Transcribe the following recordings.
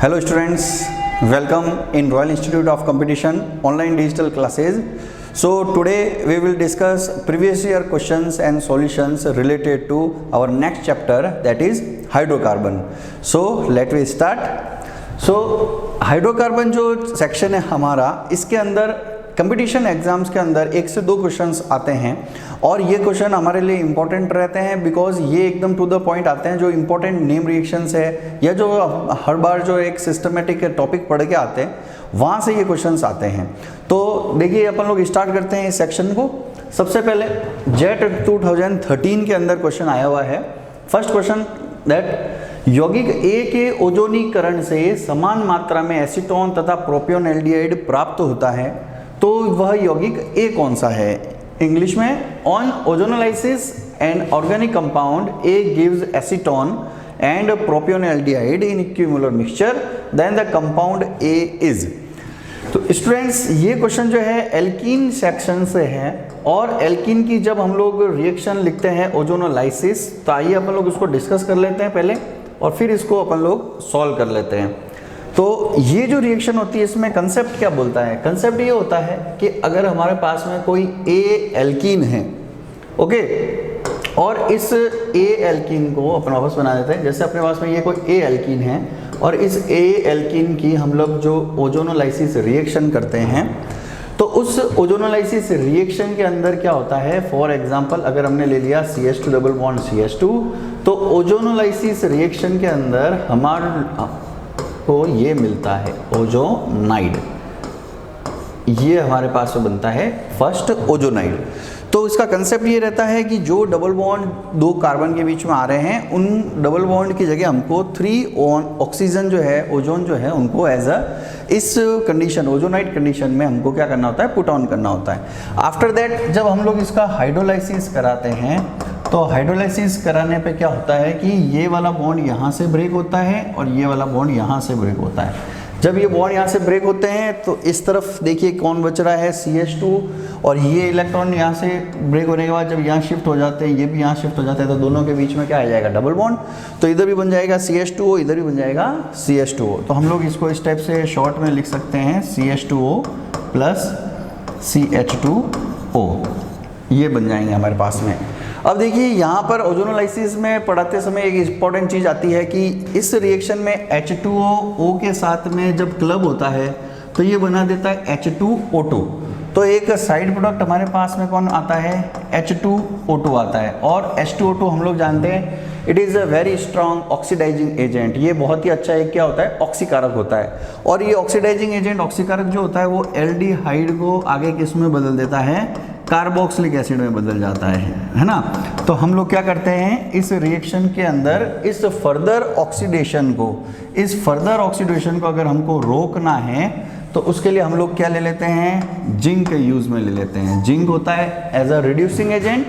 Hello students, welcome in Royal Institute of Competition online digital classes. So today we will discuss previous year questions and solutions related to our next chapter, that is hydrocarbon. So let me start. So hydrocarbon जो section है हमारा, इसके अंदर competition exams के अंदर 1 से 2 questions आते हैं और ये क्वेश्चन हमारे लिए इंपॉर्टेंट रहते हैं बिकॉज ये एकदम टू द पॉइंट आते हैं। जो इंपॉर्टेंट नेम रिएक्शंस है या जो हर बार जो एक सिस्टमेटिक टॉपिक पढ़ के आते हैं वहाँ से ये क्वेश्चंस आते हैं। तो देखिए अपन लोग स्टार्ट करते हैं इस सेक्शन को। सबसे पहले जेट 2013 के अंदर क्वेश्चन आया हुआ है। फर्स्ट क्वेश्चन दैट यौगिक ए के ओजोनीकरण से समान मात्रा में एसीटोन तथा प्रोपियोन एल्डिहाइड प्राप्त होता है, तो वह यौगिक ए कौन सा है? इंग्लिश में, on ozonolysis and organic compound A gives acetone and propionaldehyde in equimolar mixture, then the compound A is. तो स्टूडेंट्स ये क्वेश्चन जो है एल्कीन सेक्शन से है और एल्कीन की जब हम लोग रिएक्शन लिखते हैं ओजोनोलाइसिस, तो आइए अपन लोग उसको डिस्कस कर लेते हैं पहले और फिर इसको अपन लोग सॉल्व कर लेते हैं। तो ये जो रिएक्शन होती है इसमें कंसेप्ट क्या बोलता है? कंसेप्ट ये होता है कि अगर हमारे पास में कोई ए एल्कीन है, ओके, और इस ए एल्कीन को अपन वापस बना देते हैं। जैसे अपने पास में ये कोई ए एल्कीन है और इस ए एल्कीन की हम लोग जो ओजोनोलाइसिस रिएक्शन करते हैं, तो उस ओजोनोलाइसिस रिएक्शन के अंदर क्या होता है? फॉर एग्जांपल अगर हमने ले लिया CH2 डबल बॉन्ड CH2, तो ओजोनोलाइसिस रिएक्शन के अंदर हमारे को ये मिलता है ओजोनाइड। ये हमारे पास में बनता है फर्स्ट ओजोनाइड। तो इसका कंसेप्ट ये रहता है कि जो डबल बॉन्ड 2 कार्बन के बीच में आ रहे हैं, उन डबल बॉन्ड की जगह हमको 3 ऑक्सीजन जो है, ओजोन जो है, उनको एज अ इस कंडीशन ओजोनाइड कंडीशन में हमको क्या करना होता है? पुट ऑन करना होता है। आफ्टर दैट जब हम लोग इसका हाइड्रोलाइसिस कराते हैं, तो हाइड्रोलाइसिस कराने पे क्या होता है कि ये वाला बॉन्ड यहाँ से ब्रेक होता है और ये वाला बॉन्ड यहाँ से ब्रेक होता है। जब ये बॉन्ड यहाँ से ब्रेक होते हैं तो इस तरफ देखिए कौन बच रहा है? CH2, और ये इलेक्ट्रॉन यहाँ से ब्रेक होने के बाद जब यहाँ शिफ्ट हो जाते हैं, ये भी यहाँ शिफ्ट हो जाते हैं, तो दोनों के बीच में क्या आ जाएगा? Double bond. तो इधर भी बन जाएगा CH2O, इधर भी बन जाएगा CH2O। तो हम लोग इसको इस टाइप से शॉर्ट में लिख सकते हैं CH2O प्लस CH2O, ये बन जाएंगे हमारे पास में। अब देखिए यहाँ पर ओजोनोलाइसिस में पढ़ाते समय एक इम्पॉर्टेंट चीज़ आती है कि इस रिएक्शन में H2O के साथ में जब क्लब होता है तो ये बना देता है H2O2। तो एक साइड प्रोडक्ट हमारे पास में कौन आता है? H2O2 आता है। और H2O2 हम लोग जानते हैं it is a very strong oxidising agent. ये बहुत ही अच्छा एक क्या होता है? ऑक्सीकारक होता है। और ये ऑक्सीडाइजिंग एजेंट, ऑक्सीकारक जो होता है, वो एल्डिहाइड को आगे किस में बदल देता है? कार्बोक्सिलिक एसिड में बदल जाता है ना। तो हम लोग क्या करते हैं इस रिएक्शन के अंदर, इस फर्दर ऑक्सीडेशन को अगर हमको रोकना है तो उसके लिए हम लोग क्या ले लेते हैं? जिंक यूज में ले लेते हैं। जिंक होता है एज अ रिड्यूसिंग एजेंट,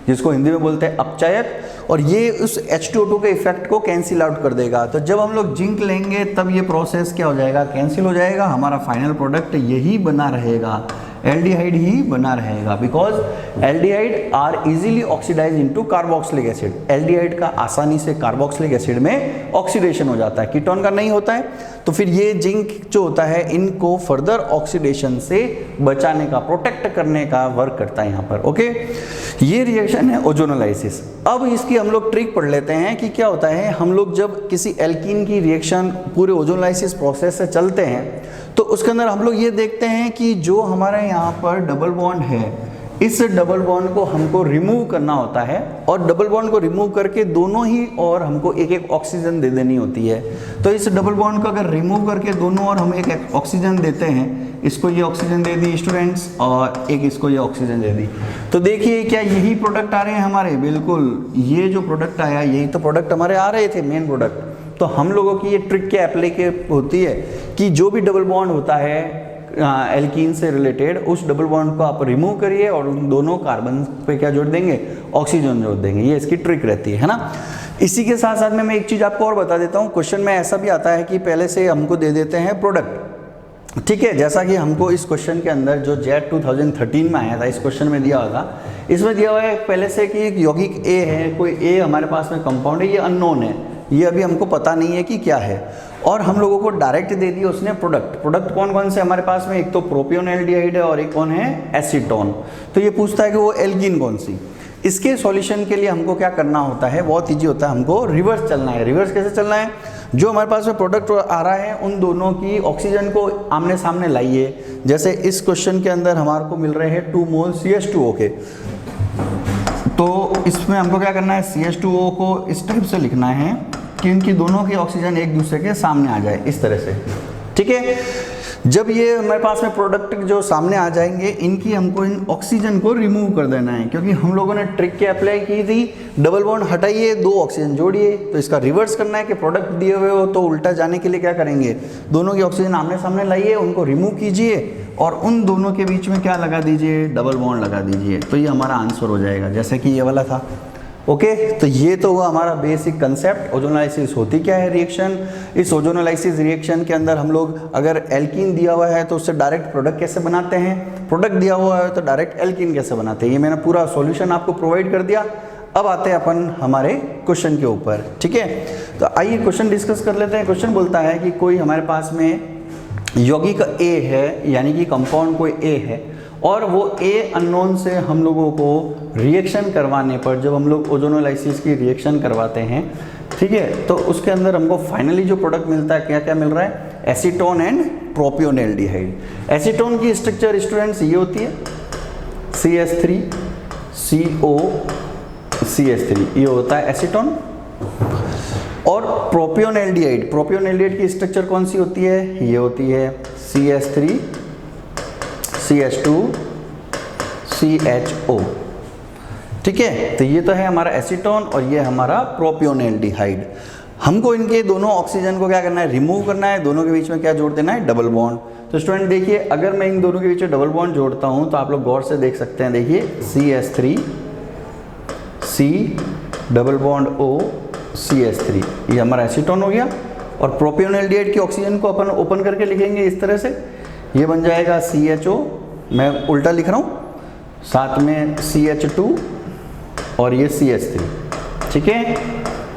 जिसको हिंदी में बोलते हैं अपचायक, और ये उस H2O2 के इफेक्ट को कैंसिल आउट कर देगा। तो जब हम लोग जिंक लेंगे तब ये प्रोसेस क्या हो जाएगा? कैंसिल हो जाएगा। हमारा फाइनल प्रोडक्ट यही बना रहेगा, एल्डिहाइड ही बना रहेगा, because aldehyde are easily oxidise into carboxylic acid. Aldehyde का आसानी से कार्बोक्सिलिक एसिड में ऑक्सीडेशन हो जाता है, कीटोन का नहीं होता है। तो फिर ये जिंक जो होता है इनको फर्दर ऑक्सीडेशन से बचाने का, प्रोटेक्ट करने का वर्क करता है यहाँ पर। ओके, ये रिएक्शन है ओजोनोलाइसिस। अब इसकी हम लोग ट्रिक पढ़ लेते हैं कि क्या होता है। हम लोग जब किसी एल्कीन की रिएक्शन पूरे ओजोनोलाइसिस प्रोसेस से चलते हैं तो उसके अंदर हम लोग ये देखते हैं कि जो हमारे यहाँ पर डबल बॉन्ड है, इस डबल बॉन्ड को हमको रिमूव करना होता है और डबल बॉन्ड को रिमूव करके दोनों ही और हमको एक एक ऑक्सीजन दे देनी होती है। तो इस डबल बॉन्ड को अगर रिमूव करके दोनों और हम एक ऑक्सीजन देते हैं, इसको ये ऑक्सीजन दे दी स्टूडेंट्स और एक इसको ये ऑक्सीजन दे दी, तो देखिए क्या यही प्रोडक्ट आ रहे हैं हमारे? बिल्कुल, ये जो प्रोडक्ट आया यही तो प्रोडक्ट हमारे आ रहे थे, मेन प्रोडक्ट। तो हम लोगों की ये ट्रिक क्या एप्लीकेबल होती है कि जो भी डबल बॉन्ड होता है एल्कीन से रिलेटेड, उस डबल बॉन्ड को आप रिमूव करिए और उन दोनों कार्बन पे क्या जोड़ देंगे? ऑक्सीजन जोड़ देंगे। ये इसकी ट्रिक रहती है ना। इसी के साथ साथ में मैं एक चीज़ आपको और बता देता हूँ। क्वेश्चन में ऐसा भी आता है कि पहले से हमको दे देते हैं प्रोडक्ट, ठीक है। जैसा कि हमको इस क्वेश्चन के अंदर जो जेट 2013 में आया था, इस क्वेश्चन में दिया हुआ था, इसमें दिया हुआ है पहले से कि एक यौगिक ए है, कोई ए हमारे पास में कंपाउंड है, ये अननोन है, ये अभी हमको पता नहीं है कि क्या है, और हम लोगों को डायरेक्ट दे दिया उसने प्रोडक्ट कौन कौन से हमारे पास में, एक तो प्रोपियोनएल्डिहाइड है और एक कौन है एसीटोन। तो ये पूछता है कि वो एल्कीन कौन सी। इसके सॉल्यूशन के लिए हमको क्या करना होता है, बहुत ईजी होता है, हमको रिवर्स चलना है। रिवर्स कैसे चलना है, जो हमारे पास में प्रोडक्ट आ रहा है उन दोनों की ऑक्सीजन को आमने सामने लाइए। जैसे इस क्वेश्चन के अंदर हमारे को मिल रहे हैं 2 मोल CH2O के, तो इसमें हमको क्या करना है, CH2O को इस टाइप से लिखना है कि इनकी दोनों की ऑक्सीजन एक दूसरे के सामने आ जाए, इस तरह से, ठीक है। जब ये हमारे पास में प्रोडक्ट जो सामने आ जाएंगे, इनकी हमको इन ऑक्सीजन को रिमूव कर देना है, क्योंकि हम लोगों ने ट्रिक क्या अप्लाई की थी, डबल बॉन्ड हटाइए, 2 ऑक्सीजन जोड़िए। तो इसका रिवर्स करना है कि प्रोडक्ट दिए हुए हो तो उल्टा जाने के लिए क्या करेंगे, दोनों की ऑक्सीजन आमने सामने लाइए, उनको रिमूव कीजिए और उन दोनों के बीच में क्या लगा दीजिए, डबल बॉन्ड लगा दीजिए। तो ये हमारा आंसर हो जाएगा, जैसे कि ये वाला था। ओके, तो ये तो हुआ हमारा बेसिक कंसेप्ट। ओजोनोलाइसिस होती क्या है रिएक्शन। इस ओजोनोलाइसिस रिएक्शन के अंदर हम लोग अगर एल्कीन दिया हुआ है तो उससे डायरेक्ट प्रोडक्ट कैसे बनाते हैं, प्रोडक्ट दिया हुआ है तो डायरेक्ट एल्कीन कैसे बनाते हैं, ये मैंने पूरा सॉल्यूशन आपको प्रोवाइड कर दिया। अब आते हैं अपन हमारे क्वेश्चन के ऊपर, ठीक है। तो आइए क्वेश्चन डिस्कस कर लेते हैं। क्वेश्चन बोलता है कि कोई हमारे पास में यौगिक A है, यानी कि कंपाउंड कोई A है, और वो A अननोन से हम लोगों को रिएक्शन करवाने पर, जब हम लोग ओजोनोलाइसिस की रिएक्शन करवाते हैं, ठीक है, तो उसके अंदर हमको फाइनली जो प्रोडक्ट मिलता है, क्या क्या मिल रहा है, एसीटोन एंड प्रोपियोनएल्डिहाइड। एसीटोन की स्ट्रक्चर स्टूडेंट्स ये होती है CH3 CO CH3, ये होता है एसीटोन। और प्रोपियोनएल्डिहाइड की स्ट्रक्चर कौन सी होती है, ये होती है CH3 CH2 CHO, ठीक है। तो ये तो है हमारा एसीटोन और ये हमारा प्रोपियोनएल्डिहाइड। हमको इनके दोनों ऑक्सीजन को क्या करना है, रिमूव करना है, दोनों के बीच में क्या जोड़ देना है, डबल बॉन्ड। तो स्टूडेंट देखिए, अगर मैं इन दोनों के बीच में डबल बॉन्ड जोड़ता हूं तो आप लोग गौर से देख सकते हैं, देखिए CH3 C double bond O CH3, ये हमारा एसीटोन हो गया। और प्रोपियोनएल्डिहाइड की ऑक्सीजन को अपन ओपन करके लिखेंगे इस तरह से, ये बन जाएगा CHO, मैं उल्टा लिख रहा हूँ, साथ में CH2 और ये CH3, ठीक है।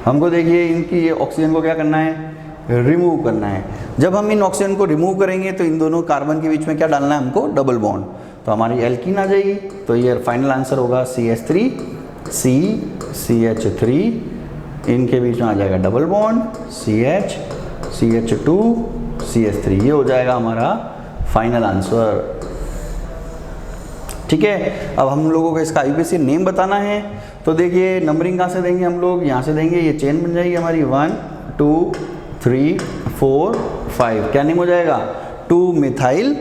हमको देखिए इनकी ये ऑक्सीजन को क्या करना है, रिमूव करना है। जब हम इन ऑक्सीजन को रिमूव करेंगे तो इन दोनों कार्बन के बीच में क्या डालना है हमको, डबल बॉन्ड। तो हमारी एल्कीन आ जाएगी। तो ये फाइनल आंसर होगा CH3 C CH3, इनके बीच में आ जाएगा double bond CH CH2 CH3, ये हो जाएगा हमारा फाइनल आंसर, ठीक है। अब हम लोगों को इसका IUPAC नेम बताना है। तो देखिए नंबरिंग कहाँ से देंगे हम लोग, यहाँ से देंगे, ये चेन बन जाएगी हमारी 1 2 3 4 5, क्या नेम हो जाएगा, 2 methyl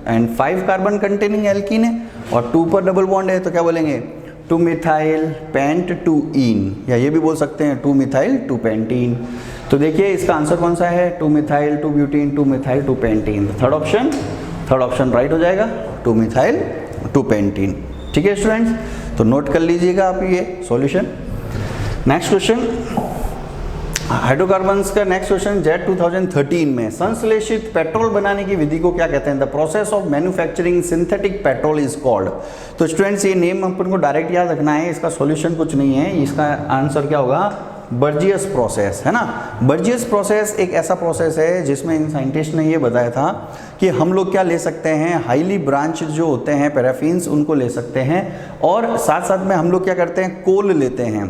and 5 carbon containing alkene है, और 2 पर डबल बॉन्ड है तो क्या बोलेंगे, 2 मिथाइल पेंट 2 इन, या ये भी बोल सकते हैं 2 मिथाइल 2 पेंटीन। तो देखिए इसका आंसर कौन सा है, 2 methyl 2 butene 2 methyl 2 pentene. Third option right हो जाएगा, 2 मिथाइल 2 पेंटीन, ठीक है स्टूडेंट्स। तो नोट कर लीजिएगा आप ये सॉल्यूशन। नेक्स्ट क्वेश्चन, हाइड्रोकार्बन्स का नेक्स्ट क्वेश्चन, जेट 2013 में संश्लेषित पेट्रोल बनाने की विधि को क्या कहते हैं, the process of manufacturing synthetic petrol is called. तो स्टूडेंट्स ये नेम अपन को डायरेक्ट याद रखना है, इसका सॉल्यूशन कुछ नहीं है, इसका आंसर क्या होगा, बर्जियस प्रोसेस, है ना। बर्जियस प्रोसेस एक ऐसा प्रोसेस है जिसमें इन साइंटिस्ट ने ये बताया था कि हम लोग क्या ले सकते हैं, हाईली ब्रांच जो होते हैं पैराफिन्स उनको ले सकते हैं, और साथ साथ में हम लोग क्या करते हैं, कोल लेते हैं,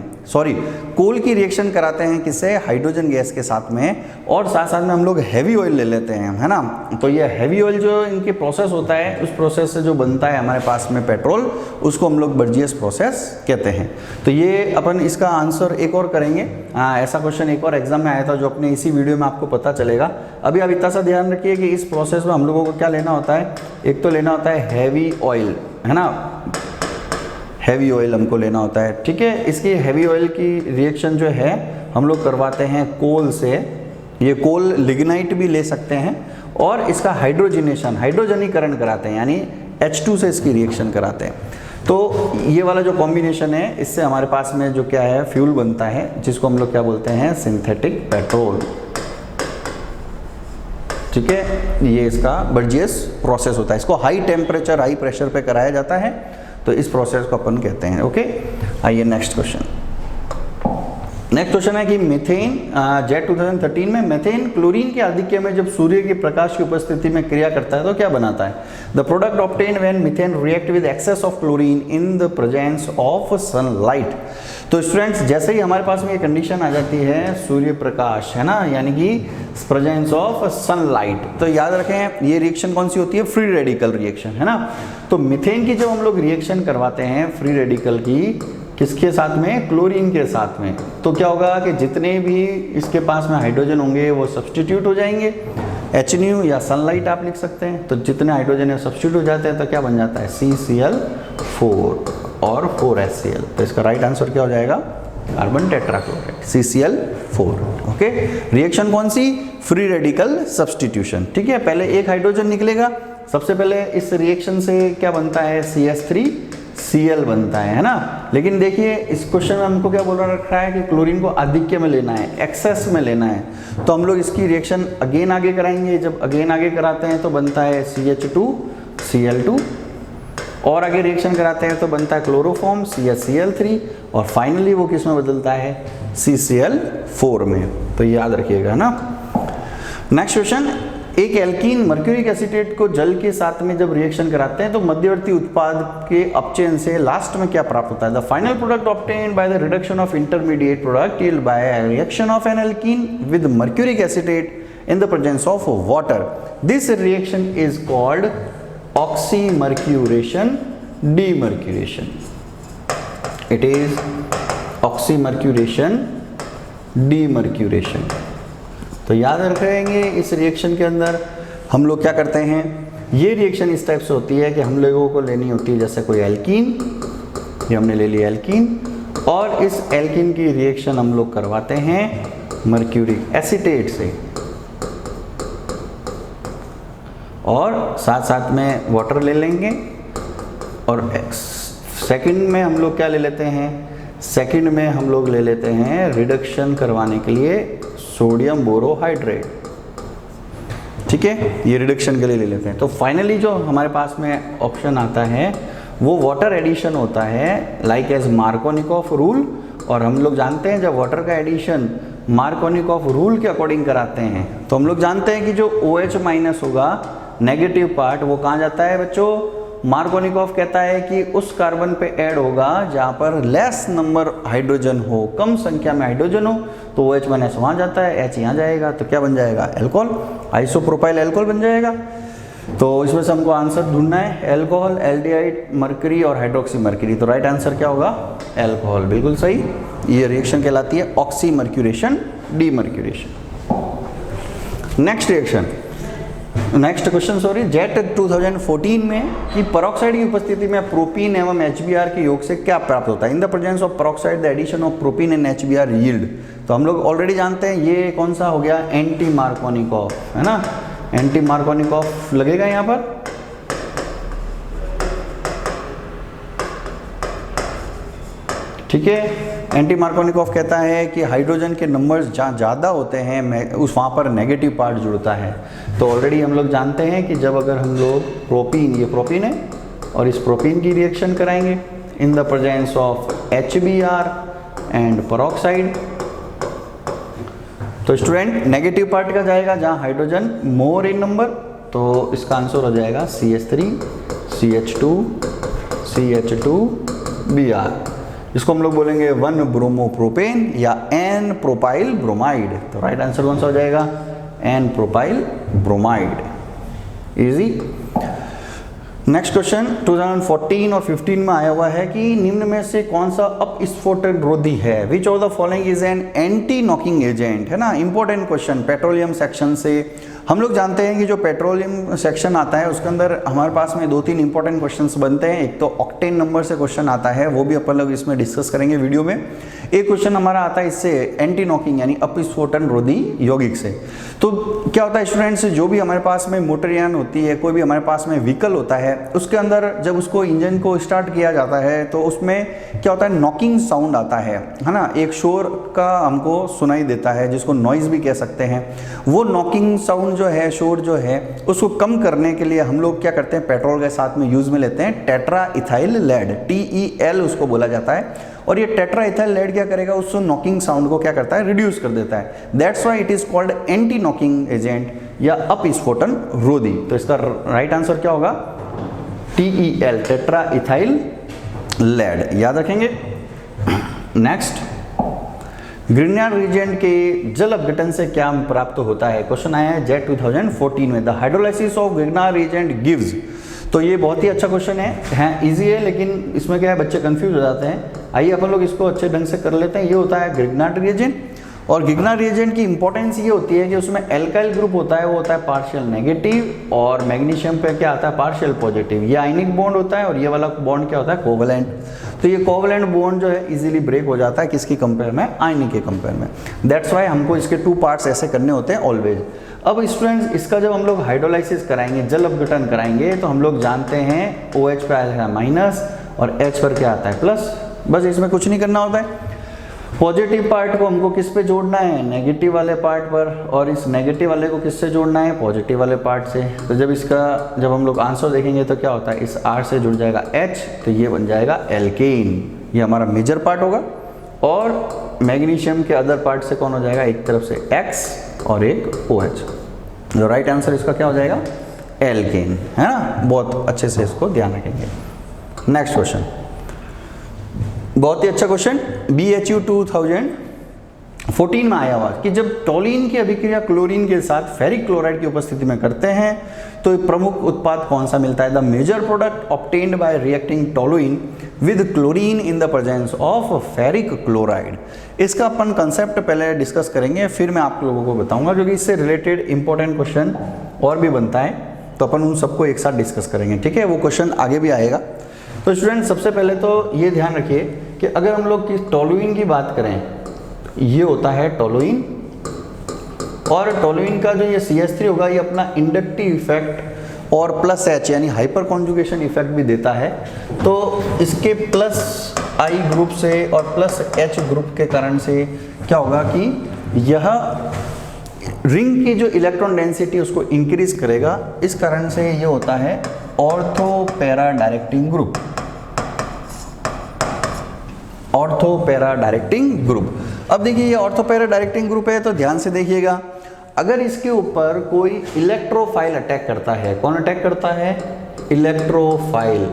कोल की रिएक्शन कराते हैं किससे, हाइड्रोजन गैस के साथ में, और साथ साथ में हम लोग हैवी ऑयल ले लेते हैं, है ना। तो ये हैवी ऑयल जो इनके प्रोसेस होता है, उस प्रोसेस से जो बनता है हमारे पास में पेट्रोल, उसको हम लोग बर्जियस प्रोसेस कहते हैं। तो ये अपन इसका आंसर एक और करेंगे। ऐसा क्वेश्चन एक और एग्जाम में आया था जो अपने इसी वीडियो में आपको पता चलेगा। अभी आप इतना सा ध्यान रखिए कि इस प्रोसेस में हम लोगों को क्या लेना होता है, एक तो लेना होता है हैवी ऑयल, है ना, हैवी ऑयल हमको लेना होता है, ठीक है। इसकी हैवी ऑयल की रिएक्शन जो है हम लोग करवाते हैं कोल से, ये कोल लिग्नाइट भी ले सकते हैं, और इसका हाइड्रोजनीकरण कराते हैं, यानी H2 से इसकी रिएक्शन कराते हैं। तो ये वाला जो कॉम्बिनेशन है, इससे हमारे पास में जो क्या है, फ्यूल बनता है, जिसको हम लोग क्या बोलते हैं, सिंथेटिक पेट्रोल, ठीक है। ये इसका बर्जियस प्रोसेस होता है, इसको हाई टेम्परेचर हाई प्रेशर पे कराया जाता है, तो इस प्रोसेस को अपन कहते हैं। ओके, आइए नेक्स्ट क्वेश्चन। नेक्स्ट क्वेश्चन है कि मीथेन जेट 2013 में मीथेन क्लोरीन के आधिक्य में जब सूर्य के प्रकाश की उपस्थिति में क्रिया करता है तो क्या बनाता है? The product obtain when methane react with excess of chlorine in the presence of sunlight. तो स्टूडेंट्स जैसे ही हमारे पास में ये कंडीशन आ जाती है सूर्य प्रकाश, है ना, यानी कि प्रेजेंस ऑफ सनलाइट, तो याद रखें ये रिएक्शन कौन सी होती है? फ्री रेडिकल रिएक्शन, है ना। तो मीथेन की जब हम लोग रिएक्शन करवाते हैं फ्री रेडिकल की, किसके साथ में? क्लोरीन के साथ में, तो क्या होगा कि जितने भी इसके पास में हाइड्रोजन होंगे वो सब्स्टिट्यूट हो जाएंगे, HNU या सनलाइट आप लिख सकते हैं। तो जितने हाइड्रोजन है सब्स्टिट्यूट हो जाते हैं तो क्या बन जाता है? CCl4 और 4HCl। तो इसका राइट आंसर क्या हो जाएगा? Carbon tetrachloride, CCl4। Okay, reaction कौन सी? Free radical substitution. ठीक है, पहले एक हाइड्रोजन निकलेगा, सबसे पहले इस रिएक्शन से क्या बनता है? CH3Cl बनता है ना। लेकिन देखिए इस क्वेश्चन में हमको क्या बोल रखा है कि क्लोरीन को आधिक्य में लेना है, एक्सेस में लेना है, तो हम लोग इसकी रिएक्शन अगेन आगे कराएंगे। जब अगेन आगे कराते हैं तो बनता है CH2Cl2, और आगे रिएक्शन कराते हैं तो बनता है क्लोरोफॉर्म CHCl3, और फाइनली वो किस में बदलता है? CCl4 में। तो याद रखिएगा ना। नेक्स्ट क्वेश्चन, एक एल्कीन मर्क्यूरिक एसीटेट को जल के साथ में जब रिएक्शन कराते हैं तो मध्यवर्ती उत्पाद के अपचयन से लास्ट में क्या प्राप्त होता है? The final product obtained by the reduction of intermediate product yield by reaction of N alkene with mercuric acetate in the presence of water. This reaction is called oxymercuration, demercuration. It is oxymercuration, demercuration. तो याद रखेंगे इस reaction के अंदर हम लोग क्या करते हैं, ये रिएक्शन इस टाइप से होती है कि हम लोगों को लेनी होती है जैसे कोई एल्कीन, ये हमने ले लिया एल्कीन, और इस एल्कीन की रिएक्शन हम लोग करवाते हैं मर्क्यूरिक एसीटेट से, और साथ साथ में वाटर ले लेंगे, और सेकंड में हम लोग क्या ले लेते हैं? सेकंड में हम लोग ले लेते हैं रिडक्शन करवाने के लिए सोडियम बोरोहाइड्रेट। ठीक है, ये रिडक्शन के लिए ले लेते हैं। तो फाइनली जो हमारे पास में ऑप्शन आता है वो वाटर एडिशन होता है, लाइक एज मार्कोनिकॉफ रूल। और हम लोग जानते हैं जब वाटर का एडिशन मार्कोनिकॉफ रूल के अकॉर्डिंग कराते हैं तो हम लोग जानते हैं कि जो OH माइनस होगा नेगेटिव पार्ट वो कहाँ जाता है बच्चों? मार्कोनिकॉफ कहता है कि उस कार्बन पे ऐड होगा जहाँ पर लेस नंबर हाइड्रोजन हो, कम संख्या में हाइड्रोजन हो, तो OH माइनस वहाँ जाता है, H यहाँ जाएगा, तो क्या बन जाएगा? अल्कोहल, आइसोप्रोपाइल अल्कोहल बन जाएगा। तो इसमें से हमको आंसर ढूंढना है, अल्कोहल, एल्डिहाइड मर्करी और हाइड्रोक्सी मर्करी। तो राइट आंसर क्या होगा? अल्कोहल, बिल्कुल सही। ये रिएक्शन कहलाती है oxymercuration, demercuration. Next reaction, next question sorry, jet 2014 में कि पेरोक्साइड की उपस्थिति में प्रोपीन एवं HBr के योग से क्या प्राप्त होता है? In the presence of peroxide the addition of propene and HBr yield. तो हम लोग ऑलरेडी जानते हैं ये कौन सा हो गया? एंटी मार्कोनिकॉफ, है ना। एंटी मार्कोनिकॉफ लगेगा यहाँ पर, ठीक है। एंटी मार्कोनिकॉफ कहता है कि हाइड्रोजन के नंबर्स जहाँ ज़्यादा होते हैं उस वहाँ पर नेगेटिव पार्ट जुड़ता है। तो ऑलरेडी हम लोग जानते हैं कि जब अगर हम लोग प्रोपीन, ये प्रोपीन है, और इस प्रोपीन की रिएक्शन कराएंगे इन the presence of HBr and peroxide, तो स्टूडेंट नेगेटिव पार्ट का जाएगा जहाँ हाइड्रोजन मोर इन नंबर, तो इसका आंसर हो जाएगा CH3, CH2, CH2Br। इसको हम लोग बोलेंगे 1 ब्रोमोप्रोपेन या N प्रोपाइल ब्रोमाइड। तो राइट आंसर कौन सा हो जाएगा? N propyl bromide. Easy. Next question 2014 और 15 में आया हुआ है कि निम्न में से कौन सा अपस्फोटन रोधी है? Which of the following is an anti knocking agent, है ना। इंपॉर्टेंट क्वेश्चन, पेट्रोलियम सेक्शन से हम लोग जानते हैं कि जो पेट्रोलियम सेक्शन आता है उसके अंदर हमारे पास में 2-3 इंपॉर्टेंट क्वेश्चंस बनते हैं। एक तो ऑक्टेन नंबर से क्वेश्चन आता है, वो भी अपन लोग इसमें डिस्कस करेंगे वीडियो में। एक क्वेश्चन हमारा आता है इससे एंटी नॉकिंग यानी अपस्फोटन रोधी यौगिक से। तो क्या होता है स्टूडेंट्स, जो भी हमारे पास में मोटरयान होती है, कोई भी हमारे पास में व्हीकल होता है, उसके अंदर जब उसको इंजन को स्टार्ट किया जाता है तो उसमें क्या होता है? नॉकिंग साउंड आता है ना। एक शोर का हमको सुनाई देता है जिसको नॉइज भी कह सकते हैं। वो नॉकिंग साउंड जो है, शोर जो है, उसको कम करने के लिए हम लोग क्या करते हैं? पेट्रोल के साथ में यूज में लेते हैं टेट्रा इथाइल लेड, TEL उसको बोला जाता है। और ये टेट्राइथाइल लेड क्या करेगा, उस नॉकिंग साउंड को क्या करता है, रिड्यूस कर देता है। That's why it is called anti knocking agent या अपस्फोटन रोधी। तो इसका राइट आंसर क्या होगा, TEL, टेट्राइथाइल लेड, याद रखेंगे। नेक्स्ट, ग्रिग्नार्ड रिएजेंट के जल अपघटन से क्या प्राप्त होता है, क्वेश्चन आया है जेट 2014 में। The hydrolysis of Grignard reagent gives, तो ये बहुत ही अच्छा क्वेश्चन है, इजी है, लेकिन इसमें क्या है बच्चे कंफ्यूज हो जाते हैं। आइए अपन लोग इसको अच्छे ढंग से कर लेते हैं। ये होता है ग्रिग्नार्ड रिएजेंट, और ग्रिग्नार्ड रिएजेंट की इंपॉर्टेंस ये होती है कि उसमें एल्काइल ग्रुप होता है, वो होता है पार्शियल नेगेटिव, और मैग्नीशियम पे क्या आता है, पार्शियल पॉजिटिव। ये आयनिक बॉन्ड होता है, और ये वाला बॉन्ड क्या होता है, कोवलेंट। तो ये कोवलेंट बॉन्ड जो है इजीली ब्रेक हो जाता है, किसकी कंपेयर में, आयनिक के कंपेयर में। दैट्स वाई हमको इसके 2 पार्ट्स ऐसे करने होते हैं ऑलवेज। अब स्टूडेंट्स, इसका जब हम लोग हाइड्रोलाइसिस कराएंगे, जल अपघटन कराएंगे, तो हम लोग जानते हैं OH पे आएगा माइनस और H पर क्या आता है, प्लस। बस इसमें कुछ नहीं करना होता है। पॉजिटिव पार्ट को हमको किस पे जोड़ना है, नेगेटिव वाले पार्ट पर, और इस नेगेटिव वाले को किससे जोड़ना है, पॉजिटिव वाले पार्ट से। तो जब हम लोग आंसर देखेंगे तो क्या होता है, इस R से जुड़ जाएगा H, तो ये बन जाएगा एल्केन, ये हमारा मेजर पार्ट होगा। और मैग्नीशियम के अदर पार्ट से कौन हो जाएगा, एक तरफ से X और एक OH। जो राइट आंसर इसका क्या हो जाएगा, एल्केन, है ना। बहुत अच्छे से इसको ध्यान रखेंगे। नेक्स्ट क्वेश्चन, बहुत ही अच्छा क्वेश्चन, BHU 2014 में आया हुआ कि जब टोलीन की अभिक्रिया क्लोरीन के साथ फेरिक क्लोराइड की उपस्थिति में करते हैं तो प्रमुख उत्पाद कौन सा मिलता है। The major product obtained by reacting toluene with chlorine in the presence of ferric chloride. इसका अपन कंसेप्ट पहले डिस्कस करेंगे, फिर मैं आप लोगों को बताऊंगा, क्योंकि इससे रिलेटेड इंपॉर्टेंट क्वेश्चन और भी बनता है, तो अपन उन सबको एक साथ डिस्कस करेंगे, ठीक है। वो क्वेश्चन आगे भी आएगा। तो स्टूडेंट, सबसे पहले तो ये ध्यान रखिए कि अगर हम लोग टोलुइन की बात करें, ये होता है टोलुइन, और टोलुइन का जो ये CH3 होगा, ये अपना इंडक्टिव इफेक्ट और प्लस H यानी हाइपर कॉन्जुगेशन इफेक्ट भी देता है। तो इसके प्लस I ग्रुप से और प्लस H ग्रुप के कारण से क्या होगा कि यह रिंग की जो इलेक्ट्रॉन डेंसिटी उसको इंक्रीज करेगा। इस कारण से ये होता है ortho para directing group, ortho para directing group. अब देखिए ये ऑर्थो पैरा डायरेक्टिंग ग्रुप है, तो ध्यान से देखिएगा, अगर इसके ऊपर कोई इलेक्ट्रोफाइल अटैक करता है, कौन अटैक करता है, इलेक्ट्रोफाइल,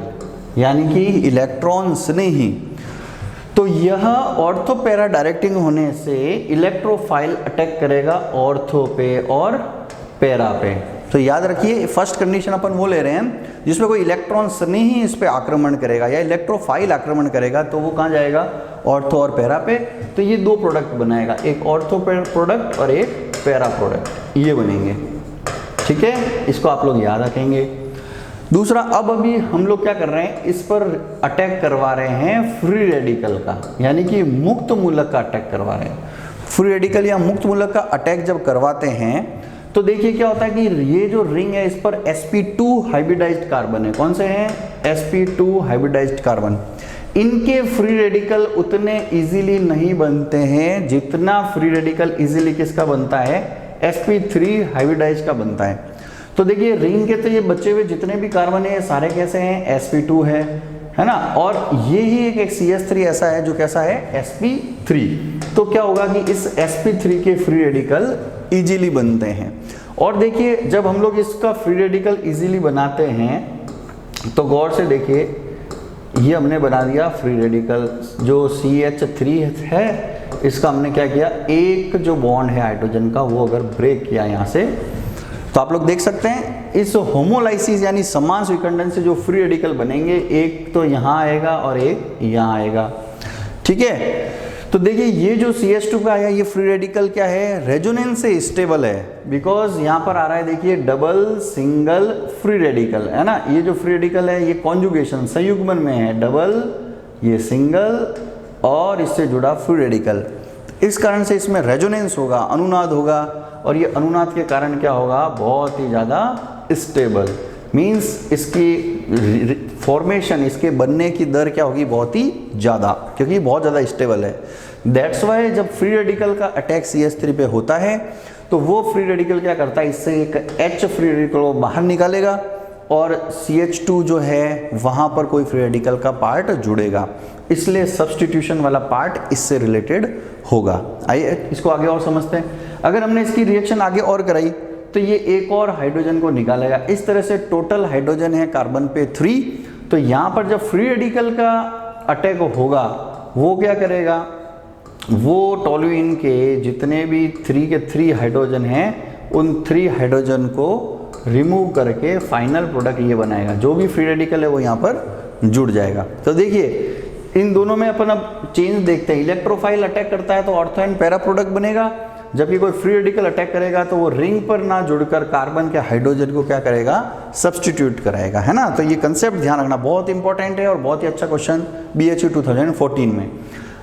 यानी कि इलेक्ट्रॉन्स नहीं, तो यह ऑर्थो पैरा डायरेक्टिंग होने से इलेक्ट्रोफाइल अटैक करेगा ऑर्थो पे और पैरा पे। तो याद रखिए, फर्स्ट कंडीशन अपन वो ले रहे हैं जिसमें कोई इलेक्ट्रॉन्स नहीं इस पे आक्रमण करेगा या इलेक्ट्रोफाइल आक्रमण करेगा, तो वो कहाँ जाएगा, ऑर्थो और पैरा पे। तो ये 2 प्रोडक्ट बनाएगा, एक ऑर्थो प्रोडक्ट और एक पैरा प्रोडक्ट, ये बनेंगे, ठीक है। इसको आप लोग याद रखेंगे। दूसरा, अब अभी हम लोग क्या कर रहे हैं, इस पर अटैक करवा रहे हैं फ्री रेडिकल का, यानी कि मुक्त मूलक का अटैक करवा रहे हैं। फ्री रेडिकल या मुक्त मूलक का अटैक जब करवाते हैं तो देखिए क्या होता है कि ये जो रिंग है, इस पर sp2 हाइब्रिडाइज्ड कार्बन है। कौन से हैं, sp2 हाइब्रिडाइज्ड कार्बन। इनके फ्री रेडिकल उतने इजीली नहीं बनते हैं जितना फ्री रेडिकल इजीली किसका बनता है, sp3 हाइब्रिडाइज्ड का बनता है। तो देखिए रिंग के तो ये बचे हुए जितने भी कार्बन है, ये सारे कैसे हैं, sp2 है ना। और ये ही एक CH3 ऐसा है जो कैसा है, sp3। तो क्या होगा कि इस sp3 के फ्री रेडिकल इजीली बनते हैं। और देखिए जब हम लोग इसका फ्री रेडिकल इजीली बनाते हैं तो गौर से देखिए, ये हमने बना दिया फ्री रेडिकल, जो CH3 है इसका हमने क्या किया, एक जो बॉन्ड है हाइड्रोजन का वो अगर ब्रेक किया यहाँ से, तो आप लोग देख सकते हैं इस होमोलाइसिस यानी समान स्विकंडन से जो फ्री रेडिकल बनेंगे, एक तो यहाँ आएगा और एक यहाँ आएगा, ठीक है। तो देखिए ये जो CH2 का आया, ये फ्री रेडिकल क्या है, रेजोनेंस से स्टेबल है, बिकॉज यहाँ पर आ रहा है देखिए डबल सिंगल फ्री रेडिकल, है ना। ये जो फ्री रेडिकल है ये कॉन्जुगेशन संयुग्मन में है, डबल, ये सिंगल और इससे जुड़ा फ्री रेडिकल। इस कारण से इसमें रेजोनेंस होगा, अनुनाद होगा, और ये अनुनाद के कारण क्या होगा, बहुत ही ज़्यादा स्टेबल, मीन्स इसकी फॉर्मेशन, इसके बनने की दर क्या होगी, बहुत ही ज़्यादा, क्योंकि बहुत ज़्यादा स्टेबल है। दैट्स वाई जब फ्री रेडिकल का अटैक CH3 पे होता है तो वो फ्री रेडिकल क्या करता है, इससे एक H फ्री रेडिकल को बाहर निकालेगा और CH2 जो है वहाँ पर कोई फ्री रेडिकल का पार्ट जुड़ेगा, इसलिए सब्स्टिट्यूशन वाला पार्ट इससे रिलेटेड होगा। आइए इसको आगे और समझते हैं। अगर हमने इसकी रिएक्शन आगे और कराई तो ये एक और हाइड्रोजन को निकालेगा। इस तरह से टोटल हाइड्रोजन है कार्बन पे 3, तो यहाँ पर जब फ्री रेडिकल का अटैक होगा वो क्या करेगा, वो टोल्यूइन के जितने भी 3 के 3 हाइड्रोजन हैं उन 3 हाइड्रोजन को रिमूव करके फाइनल प्रोडक्ट ये बनाएगा। जो भी फ्री रेडिकल है वो यहाँ पर जुड़ जाएगा। तो देखिए इन दोनों में अपन अब चेंज देखते हैं। इलेक्ट्रोफाइल अटैक करता है तो ऑर्थो एंड पैरा प्रोडक्ट बनेगा, जबकि कोई फ्री रेडिकल अटैक करेगा तो वो रिंग पर ना जुड़कर कार्बन के हाइड्रोजन को क्या करेगा, सब्स्टिट्यूट कराएगा, है ना। तो ये कंसेप्ट ध्यान रखना बहुत इंपॉर्टेंट है और बहुत ही अच्छा क्वेश्चन BHU 2014 में।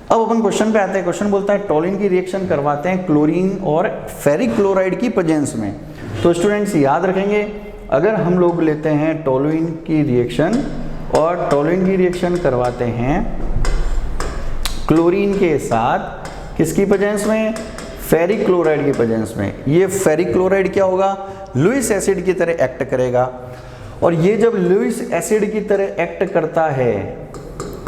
अब अपन क्वेश्चन पे आते हैं। क्वेश्चन बोलता है टोल्यूइन की रिएक्शन करवाते हैं क्लोरीन और फेरिक क्लोराइड की प्रेजेंस में। तो स्टूडेंट्स याद रखेंगे, अगर हम लोग लेते हैं टोल्यूइन की रिएक्शन और टोल्यूइन की रिएक्शन करवाते हैं क्लोरीन के साथ, किसकी प्रेजेंस में, फेरिक क्लोराइड की प्रेजेंस में, ये फेरिक क्लोराइड क्या होगा, लुईस एसिड की तरह एक्ट करेगा। और ये जब लुईस एसिड की तरह एक्ट करता है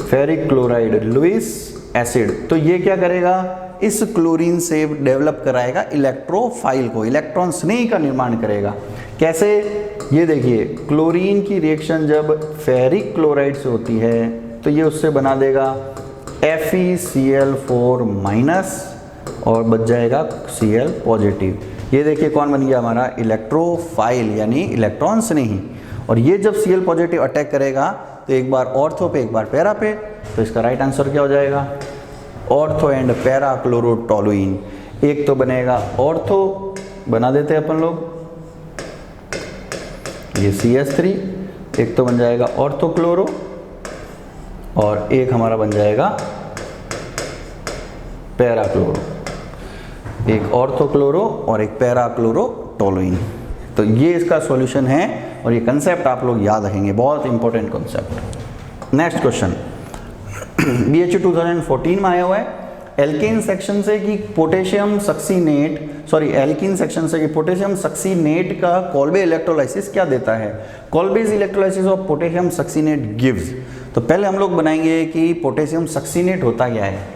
फेरिक क्लोराइड लुईस एसिड, तो ये क्या करेगा, इस क्लोरीन से डेवलप कराएगा इलेक्ट्रोफाइल को, इलेक्ट्रॉन स्नेह का निर्माण करेगा। कैसे, ये देखिए क्लोरीन की रिएक्शन जब फेरिक क्लोराइड से होती है तो ये उससे बना देगा FeCl4 माइनस और बच जाएगा Cl पॉजिटिव। ये देखिए कौन बन गया हमारा, इलेक्ट्रोफाइल यानी इलेक्ट्रॉन स्नेही। और ये जब Cl पॉजिटिव अटैक करेगा तो एक बार ऑर्थो पे एक बार पैरा पे, तो इसका राइट आंसर क्या हो जाएगा, ऑर्थो एंड पैरा क्लोरोटोलुइन। एक तो बनेगा ऑर्थो, बना देते हैं अपन लोग ये CH3, एक तो बन जाएगा ऑर्थो क्लोरो और एक हमारा बन जाएगा पैरा क्लोरो, एक ऑर्थो क्लोरो और एक पैरा क्लोरोटोलुइन। तो ये इसका सॉल्यूशन है और ये कंसेप्ट आप लोग याद रखेंगे, बहुत important concept. Next question BHU 2014 में आया हुआ है। एल्केन सेक्शन से कि पोटेशियम सक्सीनेट, एल्कीन सेक्शन से कि पोटेशियम सक्सीनेट का कॉल्बे इलेक्ट्रोलाइसिस क्या देता है, Kolbe's electrolysis of potassium succinate gives. तो पहले हम लोग बनाएंगे कि पोटेशियम सक्सीनेट होता क्या है।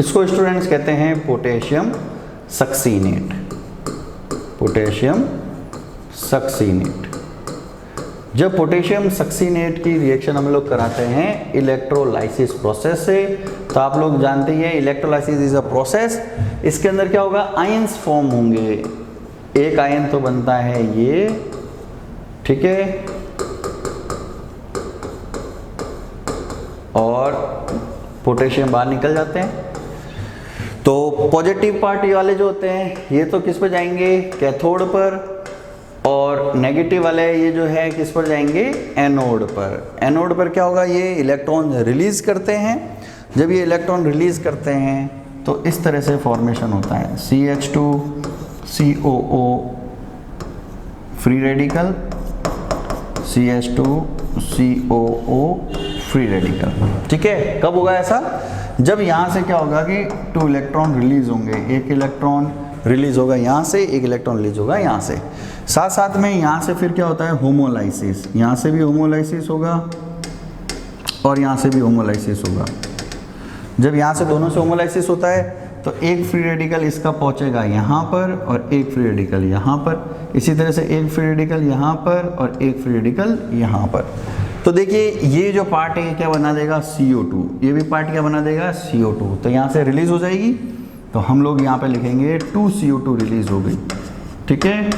इसको स्टूडेंट्स कहते हैं पोटेशियम सक्सीनेट, पोटेशियम सक्सीनेट। जब पोटेशियम सक्सीनेट की रिएक्शन हम लोग कराते हैं इलेक्ट्रोलाइसिस प्रोसेस से, तो आप लोग जानते ही हैं इलेक्ट्रोलाइसिस इज अ प्रोसेस। इसके अंदर क्या होगा, आयंस फॉर्म होंगे। एक आयन तो बनता है ये, ठीक है, और पोटेशियम बाहर निकल जाते हैं। तो पॉजिटिव पार्ट वाले जो होते हैं ये तो किस पर जाएंगे, कैथोड पर, और नेगेटिव वाले ये जो है किस पर जाएंगे, एनोड पर। एनोड पर क्या होगा, ये इलेक्ट्रॉन रिलीज करते हैं। जब ये इलेक्ट्रॉन रिलीज करते हैं तो इस तरह से फॉर्मेशन होता है CH2 COO free radical, CH2 COO free radical, ठीक है। कब होगा ऐसा, जब यहाँ से क्या होगा कि 2 इलेक्ट्रॉन रिलीज होंगे, एक इलेक्ट्रॉन रिलीज होगा यहाँ से, एक इलेक्ट्रॉन रिलीज होगा यहाँ से। साथ साथ में यहाँ से फिर क्या होता है, होमोलाइसिस, यहाँ से भी होमोलाइसिस होगा और यहाँ से भी होमोलाइसिस होगा। जब यहाँ से दोनों से होमोलाइसिस होता है तो एक फ्री रेडिकल इसका पहुँचेगा यहाँ पर और एक फ्री रेडिकल यहाँ पर, इसी तरह से एक फ्री रेडिकल यहाँ पर और एक फ्री रेडिकल यहाँ पर। तो देखिए ये जो पार्ट है क्या बना देगा, CO2, ये भी पार्ट क्या बना देगा, CO2। तो यहाँ से रिलीज हो जाएगी, तो हम लोग यहाँ पे लिखेंगे 2 CO2 रिलीज हो गई, ठीक है।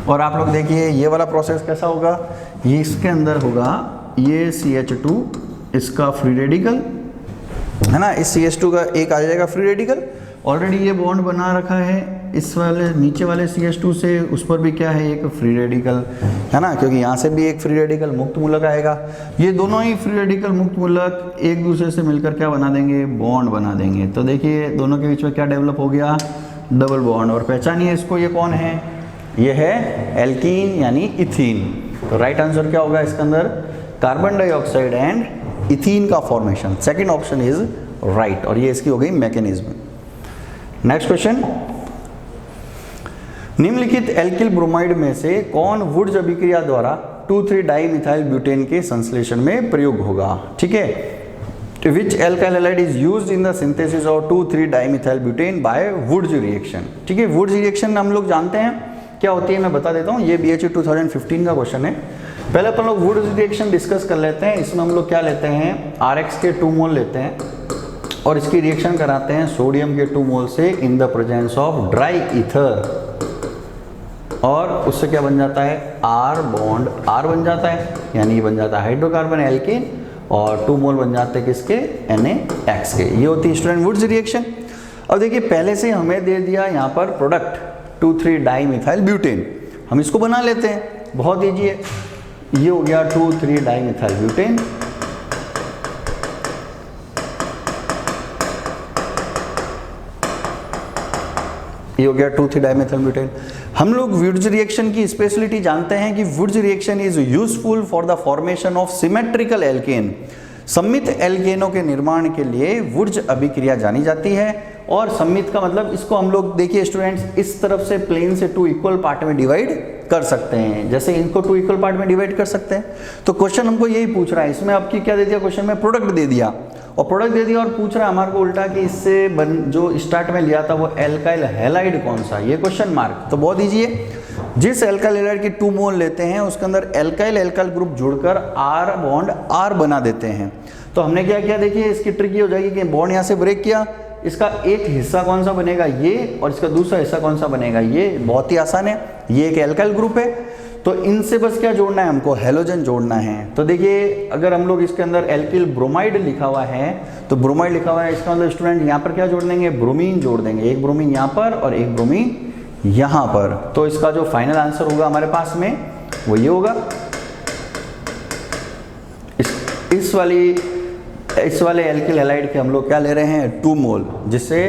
और आप लोग देखिए ये वाला प्रोसेस कैसा होगा, ये इसके अंदर होगा ये CH2 इसका फ्री रेडिकल है ना, इस CH2 का एक आ जाएगा फ्री रेडिकल। ऑलरेडी ये बॉन्ड बना रखा है इस वाले नीचे वाले CH2 से, उस पर भी क्या है, एक फ्री रेडिकल है ना, क्योंकि यहाँ से भी एक फ्री रेडिकल मुक्त मूलक आएगा। ये दोनों ही फ्री रेडिकल मुक्त मूलक एक दूसरे से मिलकर क्या बना देंगे, बॉन्ड बना देंगे। तो देखिए दोनों के बीच में क्या डेवलप हो गया, डबल बॉन्ड। और पहचानिए इसको, ये कौन है, ये है एल्कीन यानी इथीन। तो राइट आंसर क्या होगा इसके अंदर, कार्बन डाइऑक्साइड एंड इथीन का formation. Second option is right. और ये इसकी हो गई मैकेनिज्म। नेक्स्ट क्वेश्चन, निम्नलिखित एल्किल ब्रोमाइड में से कौन वुड्स अभिक्रिया द्वारा 2,3-डाइमिथाइल ब्यूटेन के संश्लेषण में प्रयोग होगा? ठीक है, which alkyl halide is used in the synthesis of 2,3-dimethyl butane by Woods reaction? ठीक है, वुड्स रिएक्शन हम लोग जानते हैं क्या होती है, मैं बता देता हूँ। ये BHE 2015 का क्वेश्चन है। पहले अपन लोग वुड्स रिएक्शन डिस्कस कर लेते हैं। इसमें हम लोग क्या लेते हैं, RX के 2 मोल लेते हैं और इसकी रिएक्शन कराते हैं सोडियम के 2 मोल से इन the presence of dry ether, और उससे क्या बन जाता है, R बॉन्ड R बन जाता है, यानी ये बन जाता है हाइड्रोकार्बन एल्केन, और 2 मोल बन जाते हैं किसके, NaX के। ये होती है स्टूडेंट वुड्स रिएक्शन। अब देखिए पहले से हमें दे दिया यहाँ पर प्रोडक्ट 2,3-डाइमिथाइल ब्यूटेन, हम इसको बना लेते हैं, बहुत ईजी है। ये हो गया 2,3-डाइमिथाइल ब्यूटेन, ये हो गया 2,3-डाइमिथाइल ब्यूटेन। हम लोग वुड्स रिएक्शन की स्पेशलिटी जानते हैं कि Wurtz reaction is useful for the formation of symmetrical alkane. सममित एल्केनों के निर्माण के लिए वुड्स अभिक्रिया जानी जाती है। और सममित का मतलब, इसको हम लोग देखिए स्टूडेंट्स, इस तरफ से प्लेन से 2 इक्वल पार्ट में डिवाइड कर सकते हैं, जैसे इनको 2 इक्वल पार्ट में डिवाइड कर सकते हैं। तो क्वेश्चन हमको यही पूछ रहा है, इसमें आपकी क्या दे दिया, क्वेश्चन में प्रोडक्ट दे दिया, और प्रोडक्ट दे दिया और पूछ रहा है हमारे को उल्टा कि इससे जो स्टार्ट में लिया था वो एल्काइल हैलाइड कौन सा, ये क्वेश्चन मार्क। तो बहुत ईजी है, जिस एल्काइल हैलाइड की 2 मोल लेते हैं उसके अंदर एल्काइल एल्काइल ग्रुप जुड़कर R बॉन्ड R बना देते हैं। तो हमने क्या किया, देखिए इसकी ट्रिक ये हो जाएगी कि बॉन्ड यहाँ से ब्रेक किया, इसका एक हिस्सा कौन सा बनेगा, ये, और इसका दूसरा हिस्सा कौन सा बनेगा, ये। बहुत ही आसान है, ये एक एल्काइल ग्रुप है, तो इनसे बस क्या जोड़ना है हमको, हैलोजन जोड़ना है। तो देखिए अगर हम लोग इसके अंदर एल्किल ब्रोमाइड लिखा हुआ है, तो ब्रोमाइड लिखा हुआ है, इसका मतलब स्टूडेंट यहाँ पर क्या जोड़ देंगे, ब्रोमीन जोड़ देंगे, एक ब्रोमीन यहाँ पर और एक ब्रोमीन यहाँ पर। तो इसका जो फाइनल आंसर होगा हमारे पास में वो ये होगा। इस वाले एल्किल हैलाइड के हम लोग क्या ले रहे हैं, 2 मोल, जिससे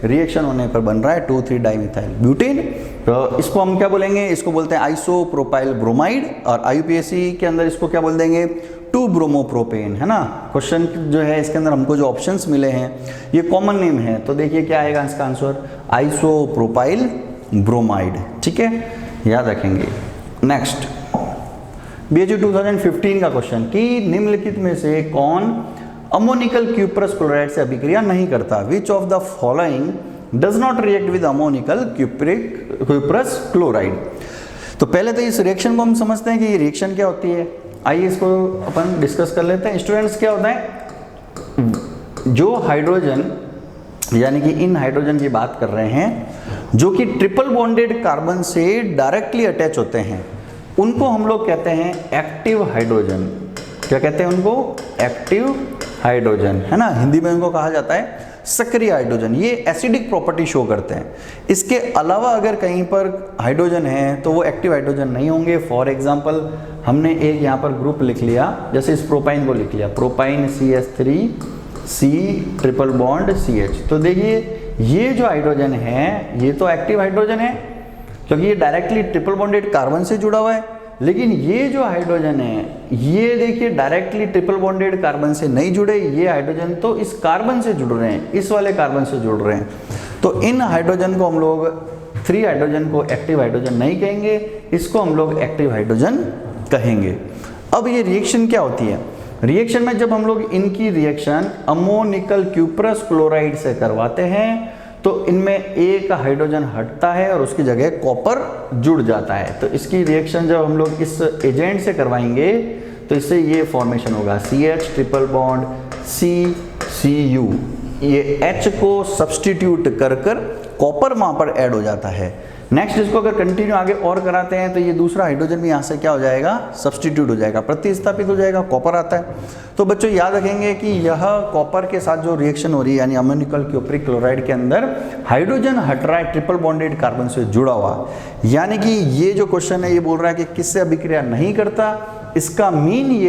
रिएक्शन होने पर बन रहा है 2,3-डाइमिथाइल ब्यूटेन। तो इसको हम क्या बोलेंगे, इसको बोलते हैं आइसोप्रोपाइल ब्रोमाइड, और IUPAC के अंदर इसको क्या बोल देंगे, 2-ब्रोमोप्रोपेन, है ना। क्वेश्चन जो है इसके अंदर हमको जो ऑप्शंस मिले हैं ये कॉमन नेम है, तो देखिए क्या आएगा इसका आंसर, आइसोप्रोपाइल ब्रोमाइड। ठीक है, याद रखेंगे। नेक्स्ट BHE 2015 का क्वेश्चन कि निम्नलिखित में से कौन अमोनिकल क्यूप्रस क्लोराइड से अभिक्रिया नहीं करता, which of the following does not react with ammoniacal cuprous chloride. तो पहले तो इस रिएक्शन को हम समझते हैं कि ये रिएक्शन क्या होती है, आइए इसको अपन डिस्कस कर लेते हैं। स्टूडेंट्स क्या होता है, जो हाइड्रोजन यानी कि इन हाइड्रोजन की बात कर रहे हैं जो कि ट्रिपल बॉन्डेड कार्बन से डायरेक्टली अटैच होते हैं, उनको हम लोग कहते हैं एक्टिव हाइड्रोजन। क्या कहते हैं उनको, एक्टिव हाइड्रोजन, है ना। हिंदी में उनको कहा जाता है सक्रिय हाइड्रोजन। ये एसिडिक प्रॉपर्टी शो करते हैं। इसके अलावा अगर कहीं पर हाइड्रोजन है तो वो एक्टिव हाइड्रोजन नहीं होंगे। फॉर एग्जांपल हमने एक यहाँ पर ग्रुप लिख लिया, जैसे इस प्रोपाइन को लिख लिया, propyne CH3C triple bond CH। तो देखिए ये जो हाइड्रोजन है ये तो एक्टिव हाइड्रोजन है क्योंकि ये डायरेक्टली ट्रिपल बॉन्डेड कार्बन से जुड़ा हुआ है। लेकिन ये जो हाइड्रोजन है ये देखिए डायरेक्टली ट्रिपल बॉन्डेड कार्बन से नहीं जुड़े, ये हाइड्रोजन तो इस कार्बन से जुड़ रहे हैं, इस वाले कार्बन से जुड़ रहे हैं। तो इन हाइड्रोजन को हम लोग 3 हाइड्रोजन को एक्टिव हाइड्रोजन नहीं कहेंगे, इसको हम लोग एक्टिव हाइड्रोजन कहेंगे। अब ये रिएक्शन क्या होती है, रिएक्शन में जब हम लोग इनकी रिएक्शन अमोनिकल क्यूप्रस क्लोराइड से करवाते हैं तो इनमें एक हाइड्रोजन हटता है और उसकी जगह कॉपर जुड़ जाता है। तो इसकी रिएक्शन जब हम लोग इस एजेंट से करवाएंगे तो इससे ये फॉर्मेशन होगा CH ट्रिपल बॉन्ड CCU। ये H को सब्स्टिट्यूट कर कॉपर वहाँ पर ऐड हो जाता है। नेक्स्ट इसको अगर कंटिन्यू आगे और कराते हैं तो ये दूसरा हाइड्रोजन भी यहाँ से क्या हो जाएगा, सब्स्टिट्यूट हो जाएगा, प्रतिस्थापित हो जाएगा, कॉपर आता है। तो बच्चों याद रखेंगे कि यह कॉपर के साथ जो रिएक्शन हो रही है यानी अमोनिकल क्यूप्रिक क्लोराइड के अंदर हाइड्रोजन हट रहा है ट्रिपल बॉन्डेड कार्बन से जुड़ा हुआ, यानी कि ये जो क्वेश्चन है ये बोल रहा है कि किससे अभिक्रिया नहीं करता। इसका मीनिंग